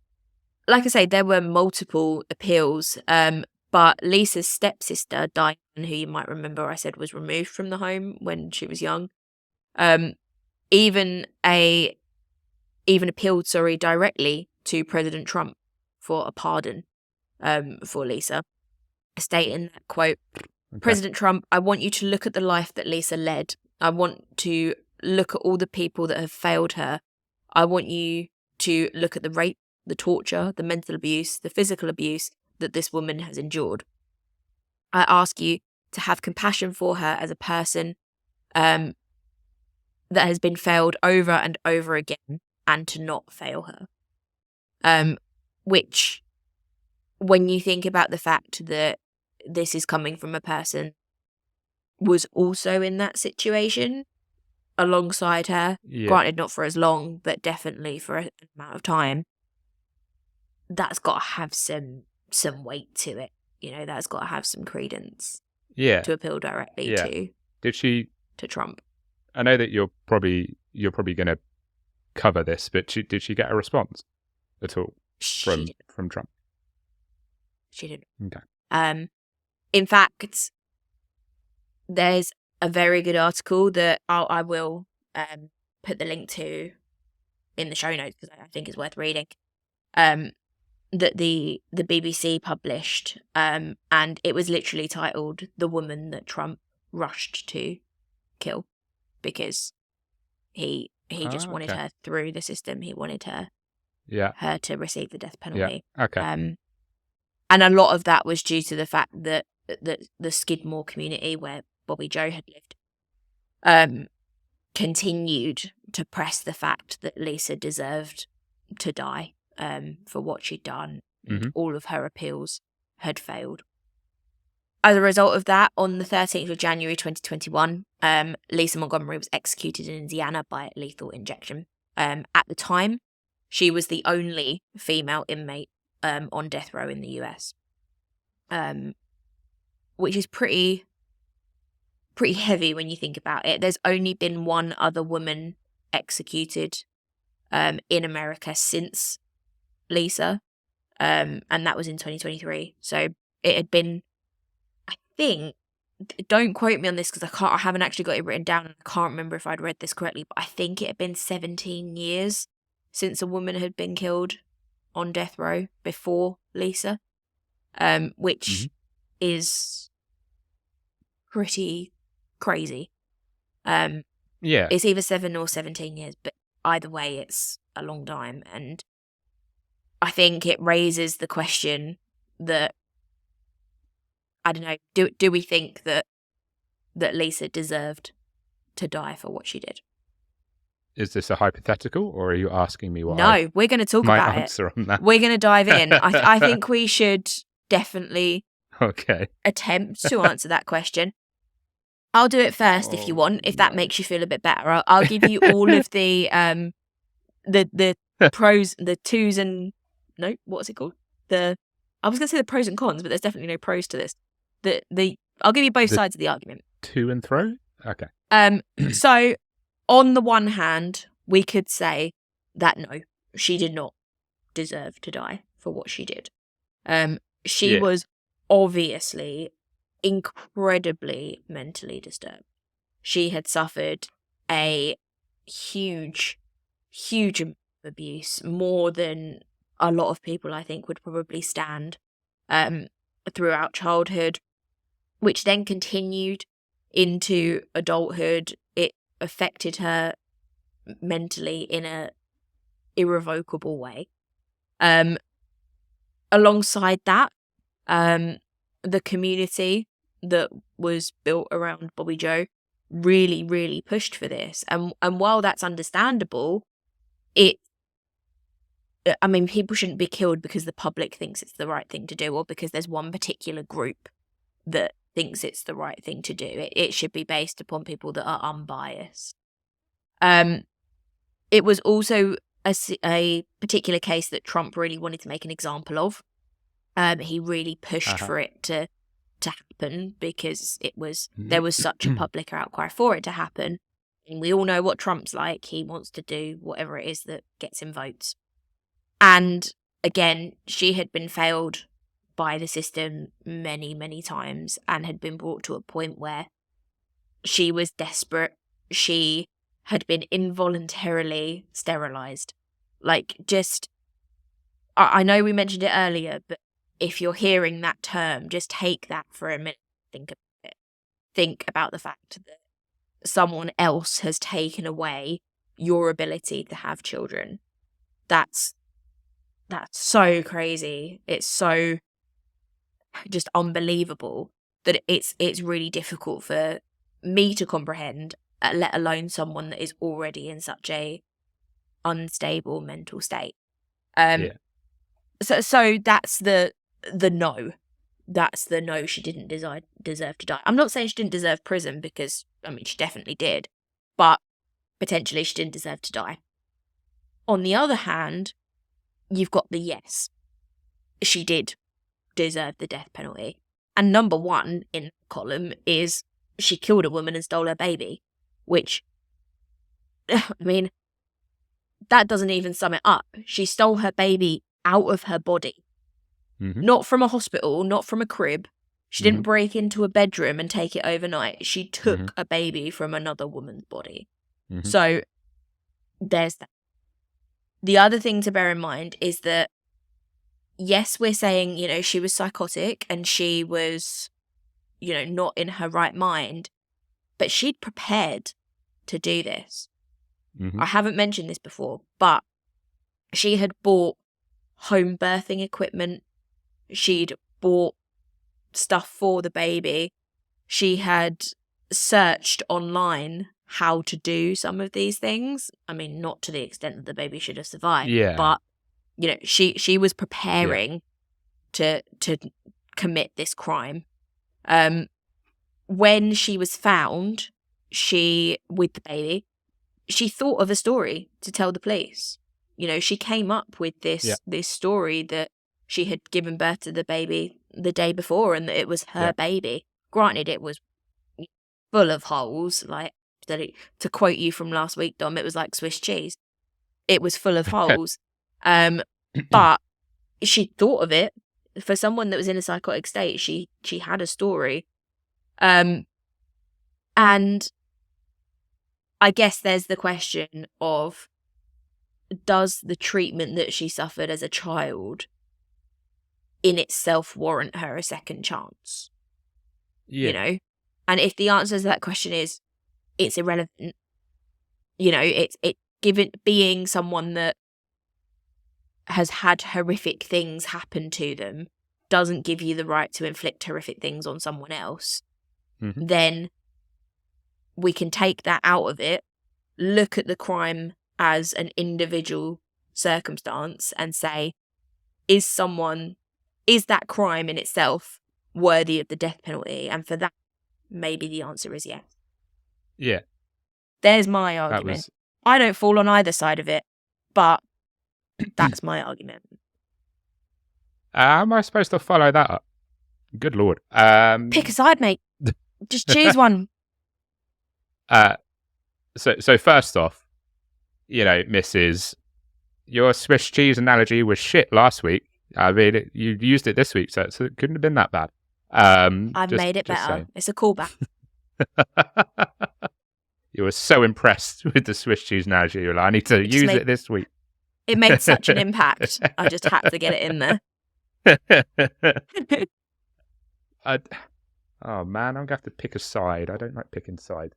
Like I say, there were multiple appeals, but Lisa's stepsister, Diane, who you might remember I said was removed from the home when she was young, even appealed directly to President Trump for a pardon for Lisa, stating that, quote, President Trump, I want you to look at the life that Lisa led. I want to look at all the people that have failed her. I want you to look at the rape, the torture, the mental abuse, the physical abuse, that this woman has endured. I ask you to have compassion for her as a person that has been failed over and over again, and to not fail her. Which, when you think about the fact that this is coming from a person was also in that situation alongside her, granted not for as long, but definitely for an amount of time, that's got to have some weight to it. You know, that's got to have some credence. To appeal directly to Trump. I know that you're probably going to cover this, but did she get a response at all from Trump? She didn't. Okay. In fact, there's a very good article that I will put the link to in the show notes because I think it's worth reading. That the BBC published, and it was literally titled "The Woman That Trump Rushed to Kill," because he just wanted her through the system. He wanted her to receive the death penalty. Yeah. Okay. And a lot of that was due to the fact that the Skidmore community where Bobbie Jo had lived continued to press the fact that Lisa deserved to die for what she'd done. Mm-hmm. All of her appeals had failed. As a result of that, on the 13th of January 2021, Lisa Montgomery was executed in Indiana by lethal injection. At the time, she was the only female inmate on death row in the US, which is pretty heavy when you think about it. There's only been one other woman executed in America since Lisa, and that was in 2023. So it had been, I think, don't quote me on this because I haven't actually got it written down and I can't remember if I'd read this correctly, but I think it had been 17 years since a woman had been killed on death row before Lisa, which is pretty crazy. It's either 7 or 17 years, but either way, it's a long time. And I think it raises the question that, I don't know, do we think that Lisa deserved to die for what she did? Is this a hypothetical, or are you asking me what? No, we're going to talk about answer on that. We're going to dive in. I think we should definitely attempt to answer that question. I'll do it first if you want, if that makes you feel a bit better. I'll give you all of the pros, the twos and no, what's it called? I was going to say the pros and cons, but there's definitely no pros to this. I'll give you both sides of the argument. To and fro? Okay. So on the one hand, we could say that no, she did not deserve to die for what she did. She was obviously incredibly mentally disturbed. She had suffered a huge abuse, more than a lot of people I think would probably stand, throughout childhood, which then continued into adulthood. It affected her mentally in a irrevocable way. Alongside that, the community that was built around Bobbie Jo really pushed for this. And while that's understandable, people shouldn't be killed because the public thinks it's the right thing to do, or because there's one particular group that thinks it's the right thing to do. It should be based upon people that are unbiased. It was also a particular case that Trump really wanted to make an example of. He really pushed for it to happen because there was such a public outcry for it to happen. And we all know what Trump's like. He wants to do whatever it is that gets him votes. And again, she had been failed by the system many times and had been brought to a point where she was desperate. She had been involuntarily sterilized. I know we mentioned it earlier, but if you're hearing that term, just take that for a minute. Think about it. Think about the fact that someone else has taken away your ability to have children. That's so crazy. It's so just unbelievable that it's really difficult for me to comprehend, let alone someone that is already in such a unstable mental state. So that's the no. That's the no, she didn't deserve to die. I'm not saying she didn't deserve prison, because, I mean, she definitely did. But potentially she didn't deserve to die. On the other hand, you've got the yes. She did deserve the death penalty. And number one in the column is she killed a woman and stole her baby. Which, I mean, that doesn't even sum it up. She stole her baby out of her body. Not from a hospital, not from a crib. She didn't break into a bedroom and take it overnight. She took a baby from another woman's body. So there's that. The other thing to bear in mind is that, yes, we're saying, you know, she was psychotic and she was, you know, not in her right mind, but she'd prepared to do this. I haven't mentioned this before, but she had bought home birthing equipment. She'd bought stuff for the baby. She had searched online how to do some of these things. I mean, not to the extent that the baby should have survived, but, you know, she was preparing to commit this crime. When she was found, with the baby, she thought of a story to tell the police. You know, she came up with this story that she had given birth to the baby the day before and that it was her baby. Granted, it was full of holes. Like, to quote you from last week, Dom, it was like Swiss cheese. It was full of holes. But she thought of it. For someone that was in a psychotic state, she had a story. And I guess there's the question of, does the treatment that she suffered as a child in itself warrant her a second chance? You know? And if the answer to that question is, it's irrelevant, you know, given being someone that has had horrific things happen to them doesn't give you the right to inflict horrific things on someone else, then we can take that out of it, look at the crime as an individual circumstance and say, is that crime in itself worthy of the death penalty? And for that, maybe the answer is yes. Yeah. There's my argument. I don't fall on either side of it, but that's my argument. How am I supposed to follow that up? Good Lord. Pick a side, mate. Just choose one. So first off, you know, Mrs., your Swiss cheese analogy was shit last week. I mean, you used it this week, so it couldn't have been that bad. I've made it better. Saying. It's a callback. You were so impressed with the Swiss cheese analogy. You were like, I need to use it this week. It made such an impact. I just had to get it in there. Oh man, I'm going to have to pick a side. I don't like picking sides.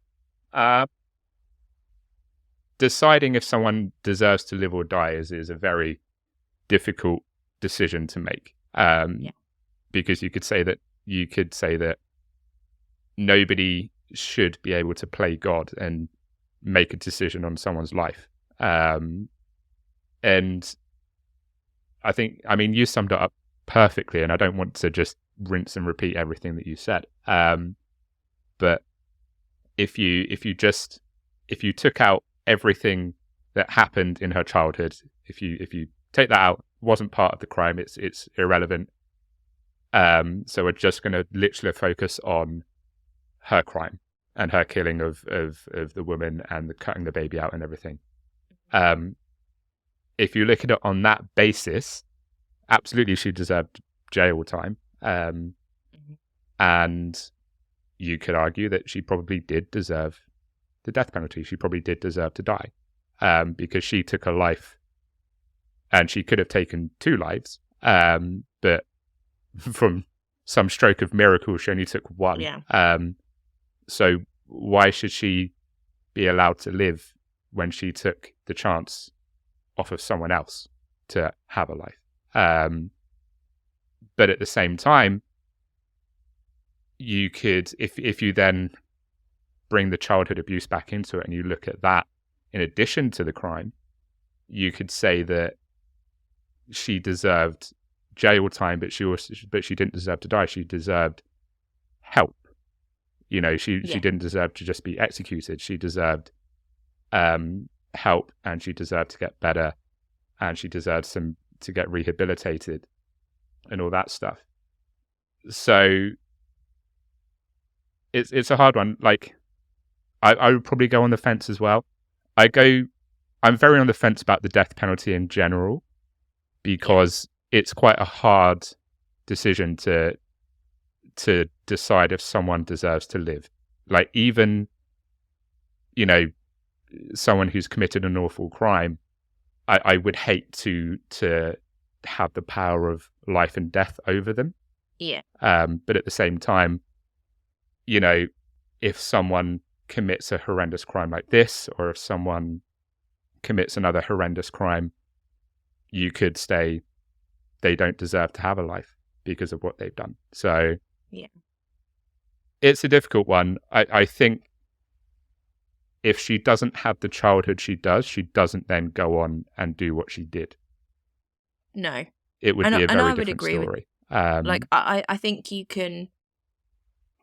Deciding if someone deserves to live or die is a very difficult decision to make. Because you could say that nobody should be able to play God and make a decision on someone's life. And I mean, you summed it up perfectly, and I don't want to just rinse and repeat everything that you said. But if you took out everything that happened in her childhood, if you take that out, wasn't part of the crime, it's irrelevant. So we're just going to literally focus on her crime and her killing of the woman and the cutting the baby out and everything. If you look at it on that basis, absolutely she deserved jail time. And you could argue that she probably did deserve the death penalty. She probably did deserve to die, because she took a life, and she could have taken 2 lives, but from some stroke of miracle, she only took 1. Yeah. So why should she be allowed to live when she took the chance off of someone else to have a life? But at the same time, you could, if you then bring the childhood abuse back into it and you look at that in addition to the crime, you could say that she deserved jail time, but she didn't deserve to die. She deserved help. You know, she didn't deserve to just be executed. She deserved help, and she deserved to get better, and she deserved to get rehabilitated and all that stuff. So it's a hard one. Like, I would probably go on the fence as well. I'm very on the fence about the death penalty in general, because it's quite a hard decision to decide if someone deserves to live. Like, even, you know, someone who's committed an awful crime, I would hate to have the power of life and death over them. Yeah. But at the same time, you know, if someone commits a horrendous crime like this, or if someone commits another horrendous crime, you could say they don't deserve to have a life because of what they've done. So it's a difficult one. I think if she doesn't have the childhood she doesn't then go on and do what she did. No. It would be a very different story. I think you can,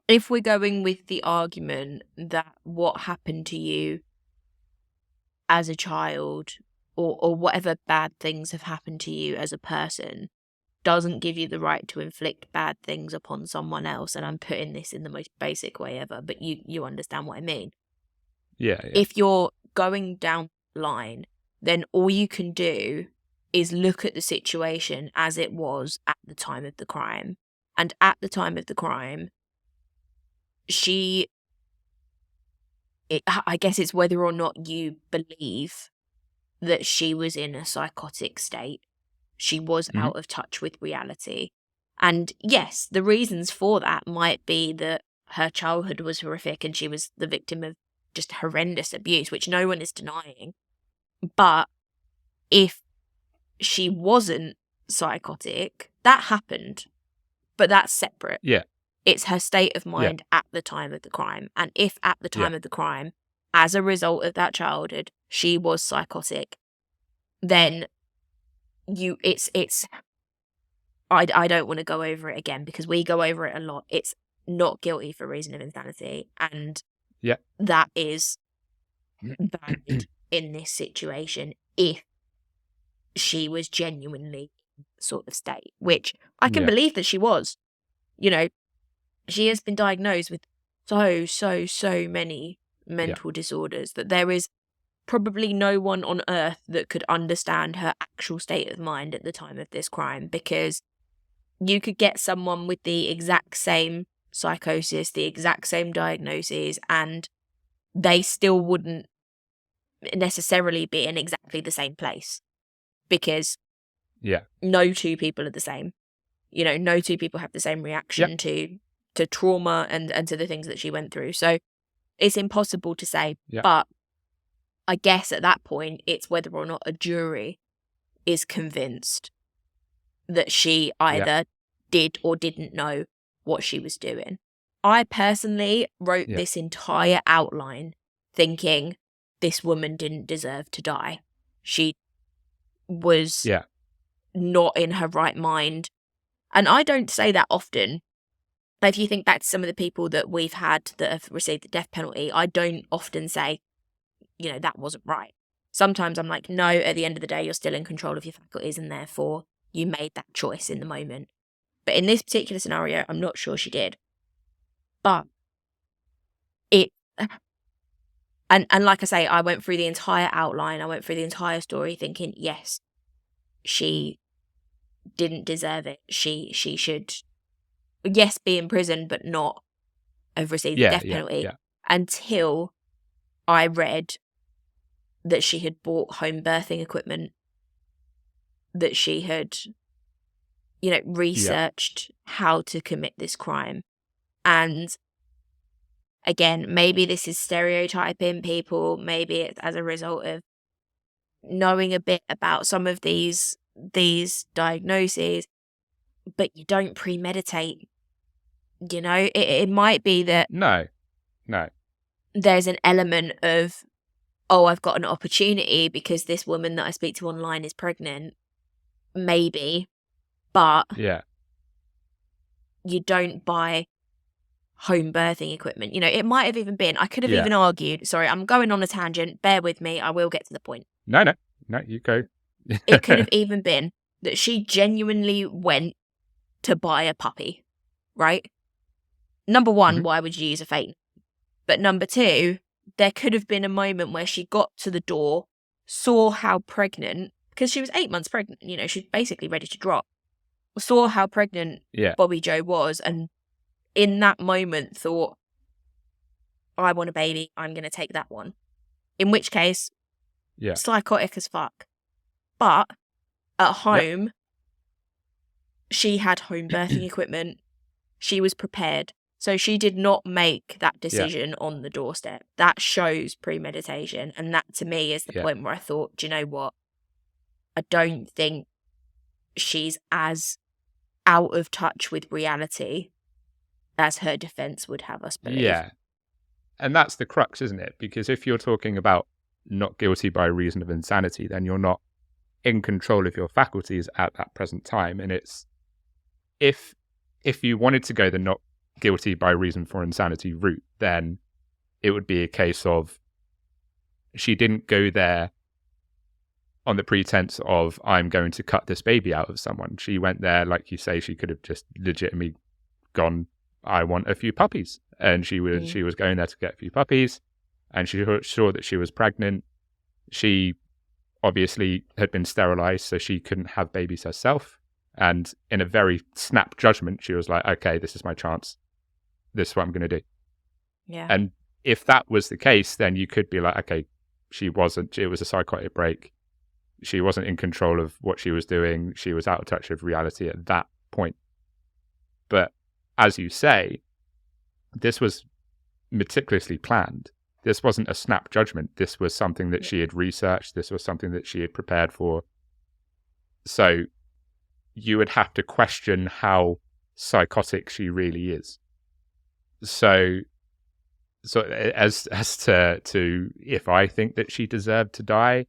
if we're going with the argument that what happened to you as a child, or whatever bad things have happened to you as a person, doesn't give you the right to inflict bad things upon someone else, and I'm putting this in the most basic way ever, but you understand what I mean. Yeah. If you're going down the line, then all you can do is look at the situation as it was at the time of the crime. And at the time of the crime, I guess it's whether or not you believe that she was in a psychotic state. She was out of touch with reality. And yes, the reasons for that might be that her childhood was horrific and she was the victim of just horrendous abuse, which no one is denying. But if she wasn't psychotic, that happened. But that's separate. Yeah. It's her state of mind at the time of the crime. And if at the time of the crime, as a result of that childhood, she was psychotic, then I don't want to go over it again, because we go over it a lot. It's not guilty for reason of insanity, and that is valid in this situation if she was genuinely sort of state, which I can believe that she was. You know, she has been diagnosed with so many mental disorders that there is probably no one on earth that could understand her actual state of mind at the time of this crime, because you could get someone with the exact same psychosis, the exact same diagnoses, and they still wouldn't necessarily be in exactly the same place, because no two people are the same. You know, no two people have the same reaction to trauma and to the things that she went through. So it's impossible to say, but I guess at that point, it's whether or not a jury is convinced that she either did or didn't know what she was doing. I personally wrote this entire outline thinking this woman didn't deserve to die. She was not in her right mind. And I don't say that often. If you think back to some of the people that we've had that have received the death penalty, I don't often say, you know, that wasn't right. Sometimes I'm like, no, at the end of the day, you're still in control of your faculties, and therefore you made that choice in the moment. But in this particular scenario, I'm not sure she did. But and like I say, I went through the entire outline, I went through the entire story thinking, yes, she didn't deserve it. She should, yes, be in prison, but not have received the death penalty, until I read that she had bought home birthing equipment, that she had, you know, researched how to commit this crime. And again, maybe this is stereotyping people, maybe it's as a result of knowing a bit about some of these diagnoses, but you don't premeditate You know, it might be that No. there's an element of, oh, I've got an opportunity because this woman that I speak to online is pregnant. Maybe. But Yeah. you don't buy home birthing equipment. You know, it might have even been, I could have Yeah. even argued, sorry, I'm going on a tangent, bear with me, I will get to the point. No, you go. It could have even been that she genuinely went to buy a puppy, right? Number one, why would you use a fake? But number two, there could have been a moment where she got to the door, saw how pregnant, because she was 8 months pregnant, you know, she's basically ready to drop, saw how pregnant Bobbie Jo was, and in that moment thought, I want a baby, I'm going to take that one. In which case, psychotic as fuck. But at home, she had home birthing equipment. She was prepared. So she did not make that decision on the doorstep. That shows premeditation. And that to me is the point where I thought, do you know what? I don't think she's as out of touch with reality as her defense would have us believe. Yeah. And that's the crux, isn't it? Because if you're talking about not guilty by reason of insanity, then you're not in control of your faculties at that present time. And it's if you wanted to go the not guilty by reason for insanity route, then it would be a case of she didn't go there on the pretense of, I'm going to cut this baby out of someone. She went there, like you say, she could have just legitimately gone, I want a few puppies. And she was going there to get a few puppies, and she saw that she was pregnant. She obviously had been sterilized, so she couldn't have babies herself. And in a very snap judgment, she was like, okay, this is my chance. This is what I'm going to do. Yeah. And if that was the case, then you could be like, okay, it was a psychotic break. She wasn't in control of what she was doing. She was out of touch with reality at that point. But as you say, this was meticulously planned. This wasn't a snap judgment. This was something that she had researched. This was something that she had prepared for. So you would have to question how psychotic she really is. So as to if I think that she deserved to die,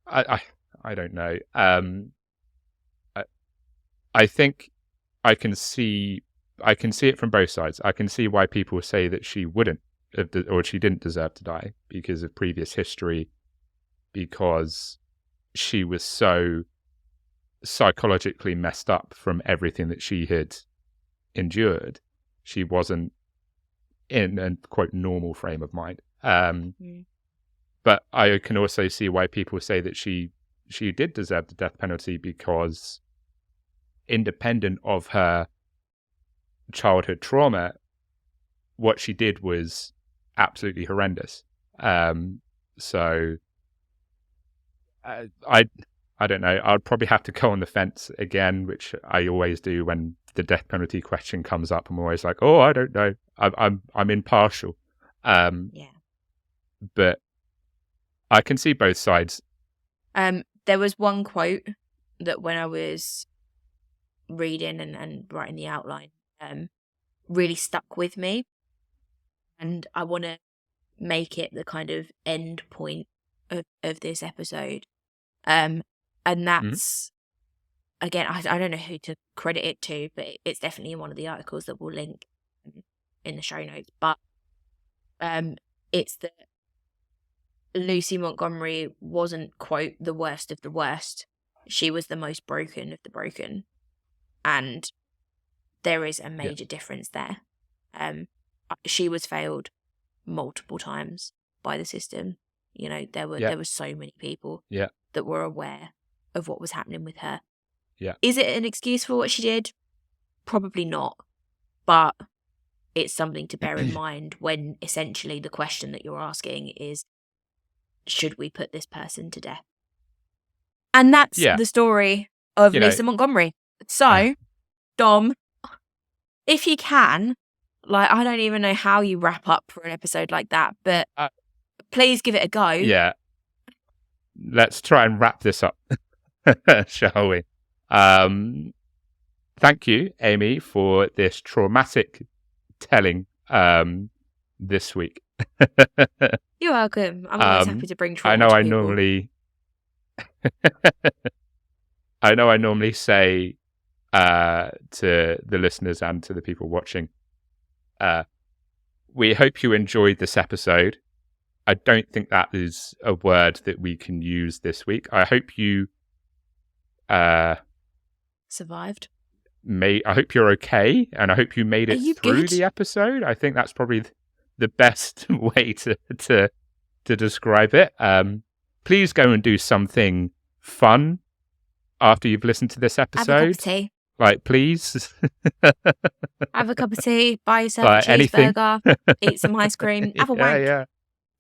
I don't know. I think I can see it from both sides. I can see why people say that she wouldn't or she didn't deserve to die because of previous history, because she was so psychologically messed up from everything that she had endured. She wasn't in a quote normal frame of mind. But I can also see why people say that she did deserve the death penalty, because independent of her childhood trauma, what she did was absolutely horrendous. So I don't know. I'd probably have to go on the fence again, which I always do when the death penalty question comes up. I'm always like, oh, I don't know. I'm impartial. But I can see both sides. There was one quote that when I was reading and writing the outline, really stuck with me. And I want to make it the kind of end point of this episode. And that's, again, I don't know who to credit it to, but it's definitely in one of the articles that we'll link in the show notes. But it's that Lucy Montgomery wasn't, quote, the worst of the worst. She was the most broken of the broken. And there is a major difference there. She was failed multiple times by the system. You know, there were so many people that were aware of what was happening with her. Is it an excuse for what she did? Probably not. But it's something to bear in mind when essentially the question that you're asking is, should we put this person to death? And that's the story of Lisa Montgomery. So, Dom, if you can, like, I don't even know how you wrap up for an episode like that, but please give it a go. Yeah. Let's try and wrap this up, shall we? thank you, Amy, for this traumatic telling this week. You're welcome. I'm always happy to bring trauma I know to I people. normally I normally say to the listeners and to the people watching, we hope you enjoyed this episode. I don't think that is a word that we can use this week. I hope you survived. I hope you're okay, and I hope you made it through good? the episode. I think that's probably the best way to describe it. Please go and do something fun after you've listened to this episode. Have a cup of tea. Like, please. Have a cup of tea, buy yourself a cheeseburger, eat some ice cream, have a wank. Yeah.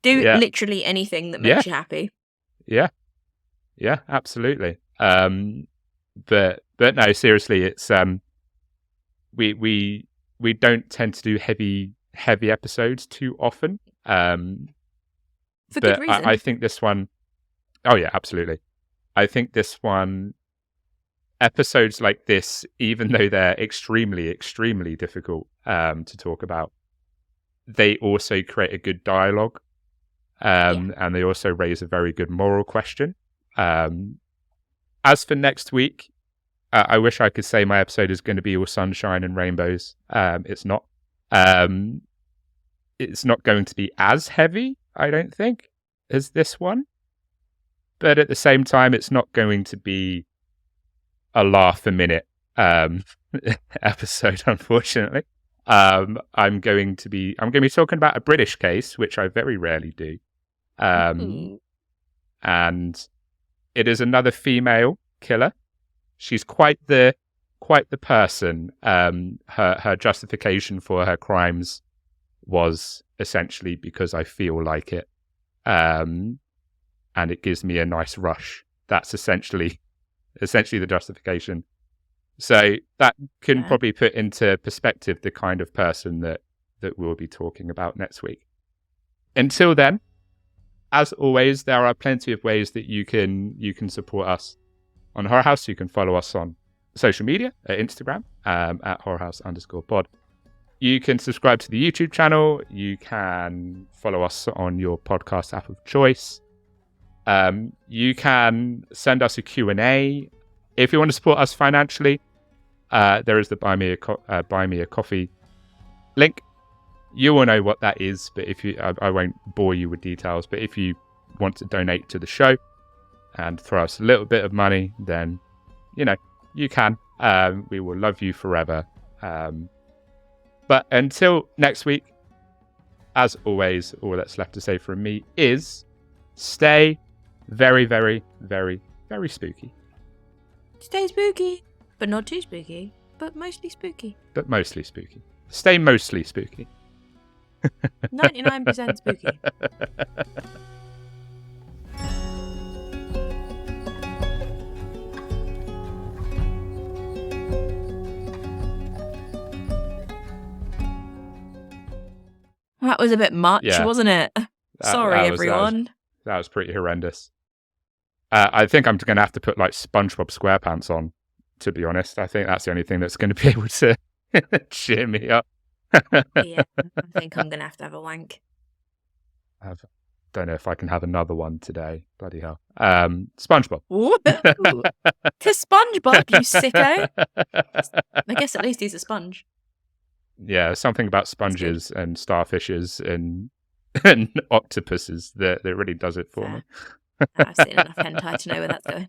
Do literally anything that makes you happy. Yeah, absolutely. But no, seriously, it's we don't tend to do heavy episodes too often. For good reason. I think this one, oh yeah, absolutely. I think this one, episodes like this, even though they're extremely, extremely difficult to talk about, they also create a good dialogue. And they also raise a very good moral question. As for next week, I wish I could say my episode is going to be all sunshine and rainbows. It's not. It's not going to be as heavy, I don't think, as this one. But at the same time, it's not going to be a laugh a minute episode, unfortunately. I'm going to be talking about a British case, which I very rarely do. And it is another female killer. She's quite the person. Her justification for her crimes was essentially because I feel like it, and it gives me a nice rush. That's essentially the justification. So that can probably put into perspective the kind of person that we'll be talking about next week. Until then, as always, there are plenty of ways that you can support us on Horror House. You can follow us on social media at Instagram at horrorhouse_pod. You can subscribe to the YouTube channel. You can follow us on your podcast app of choice. You can send us a Q&A. If you want to support us financially, there is the Buy Me a Coffee link. You will know what that is, but I won't bore you with details. But if you want to donate to the show and throw us a little bit of money, then you can. We will love you forever. But until next week, as always, all that's left to say from me is stay very, very, very, very spooky. Stay spooky, but not too spooky, but mostly spooky. Stay mostly spooky. 99% spooky. That was a bit much, wasn't it? Sorry, everyone. That was pretty horrendous. I think I'm going to have to put like SpongeBob SquarePants on, to be honest. I think that's the only thing that's going to be able to cheer me up. Yeah, I think I'm going to have a wank. I don't know if I can have another one today. Bloody hell. SpongeBob. To SpongeBob, you sicko. I guess at least he's a sponge. Yeah, something about sponges and starfishes and octopuses that really does it for me. I've seen enough hentai to know where that's going.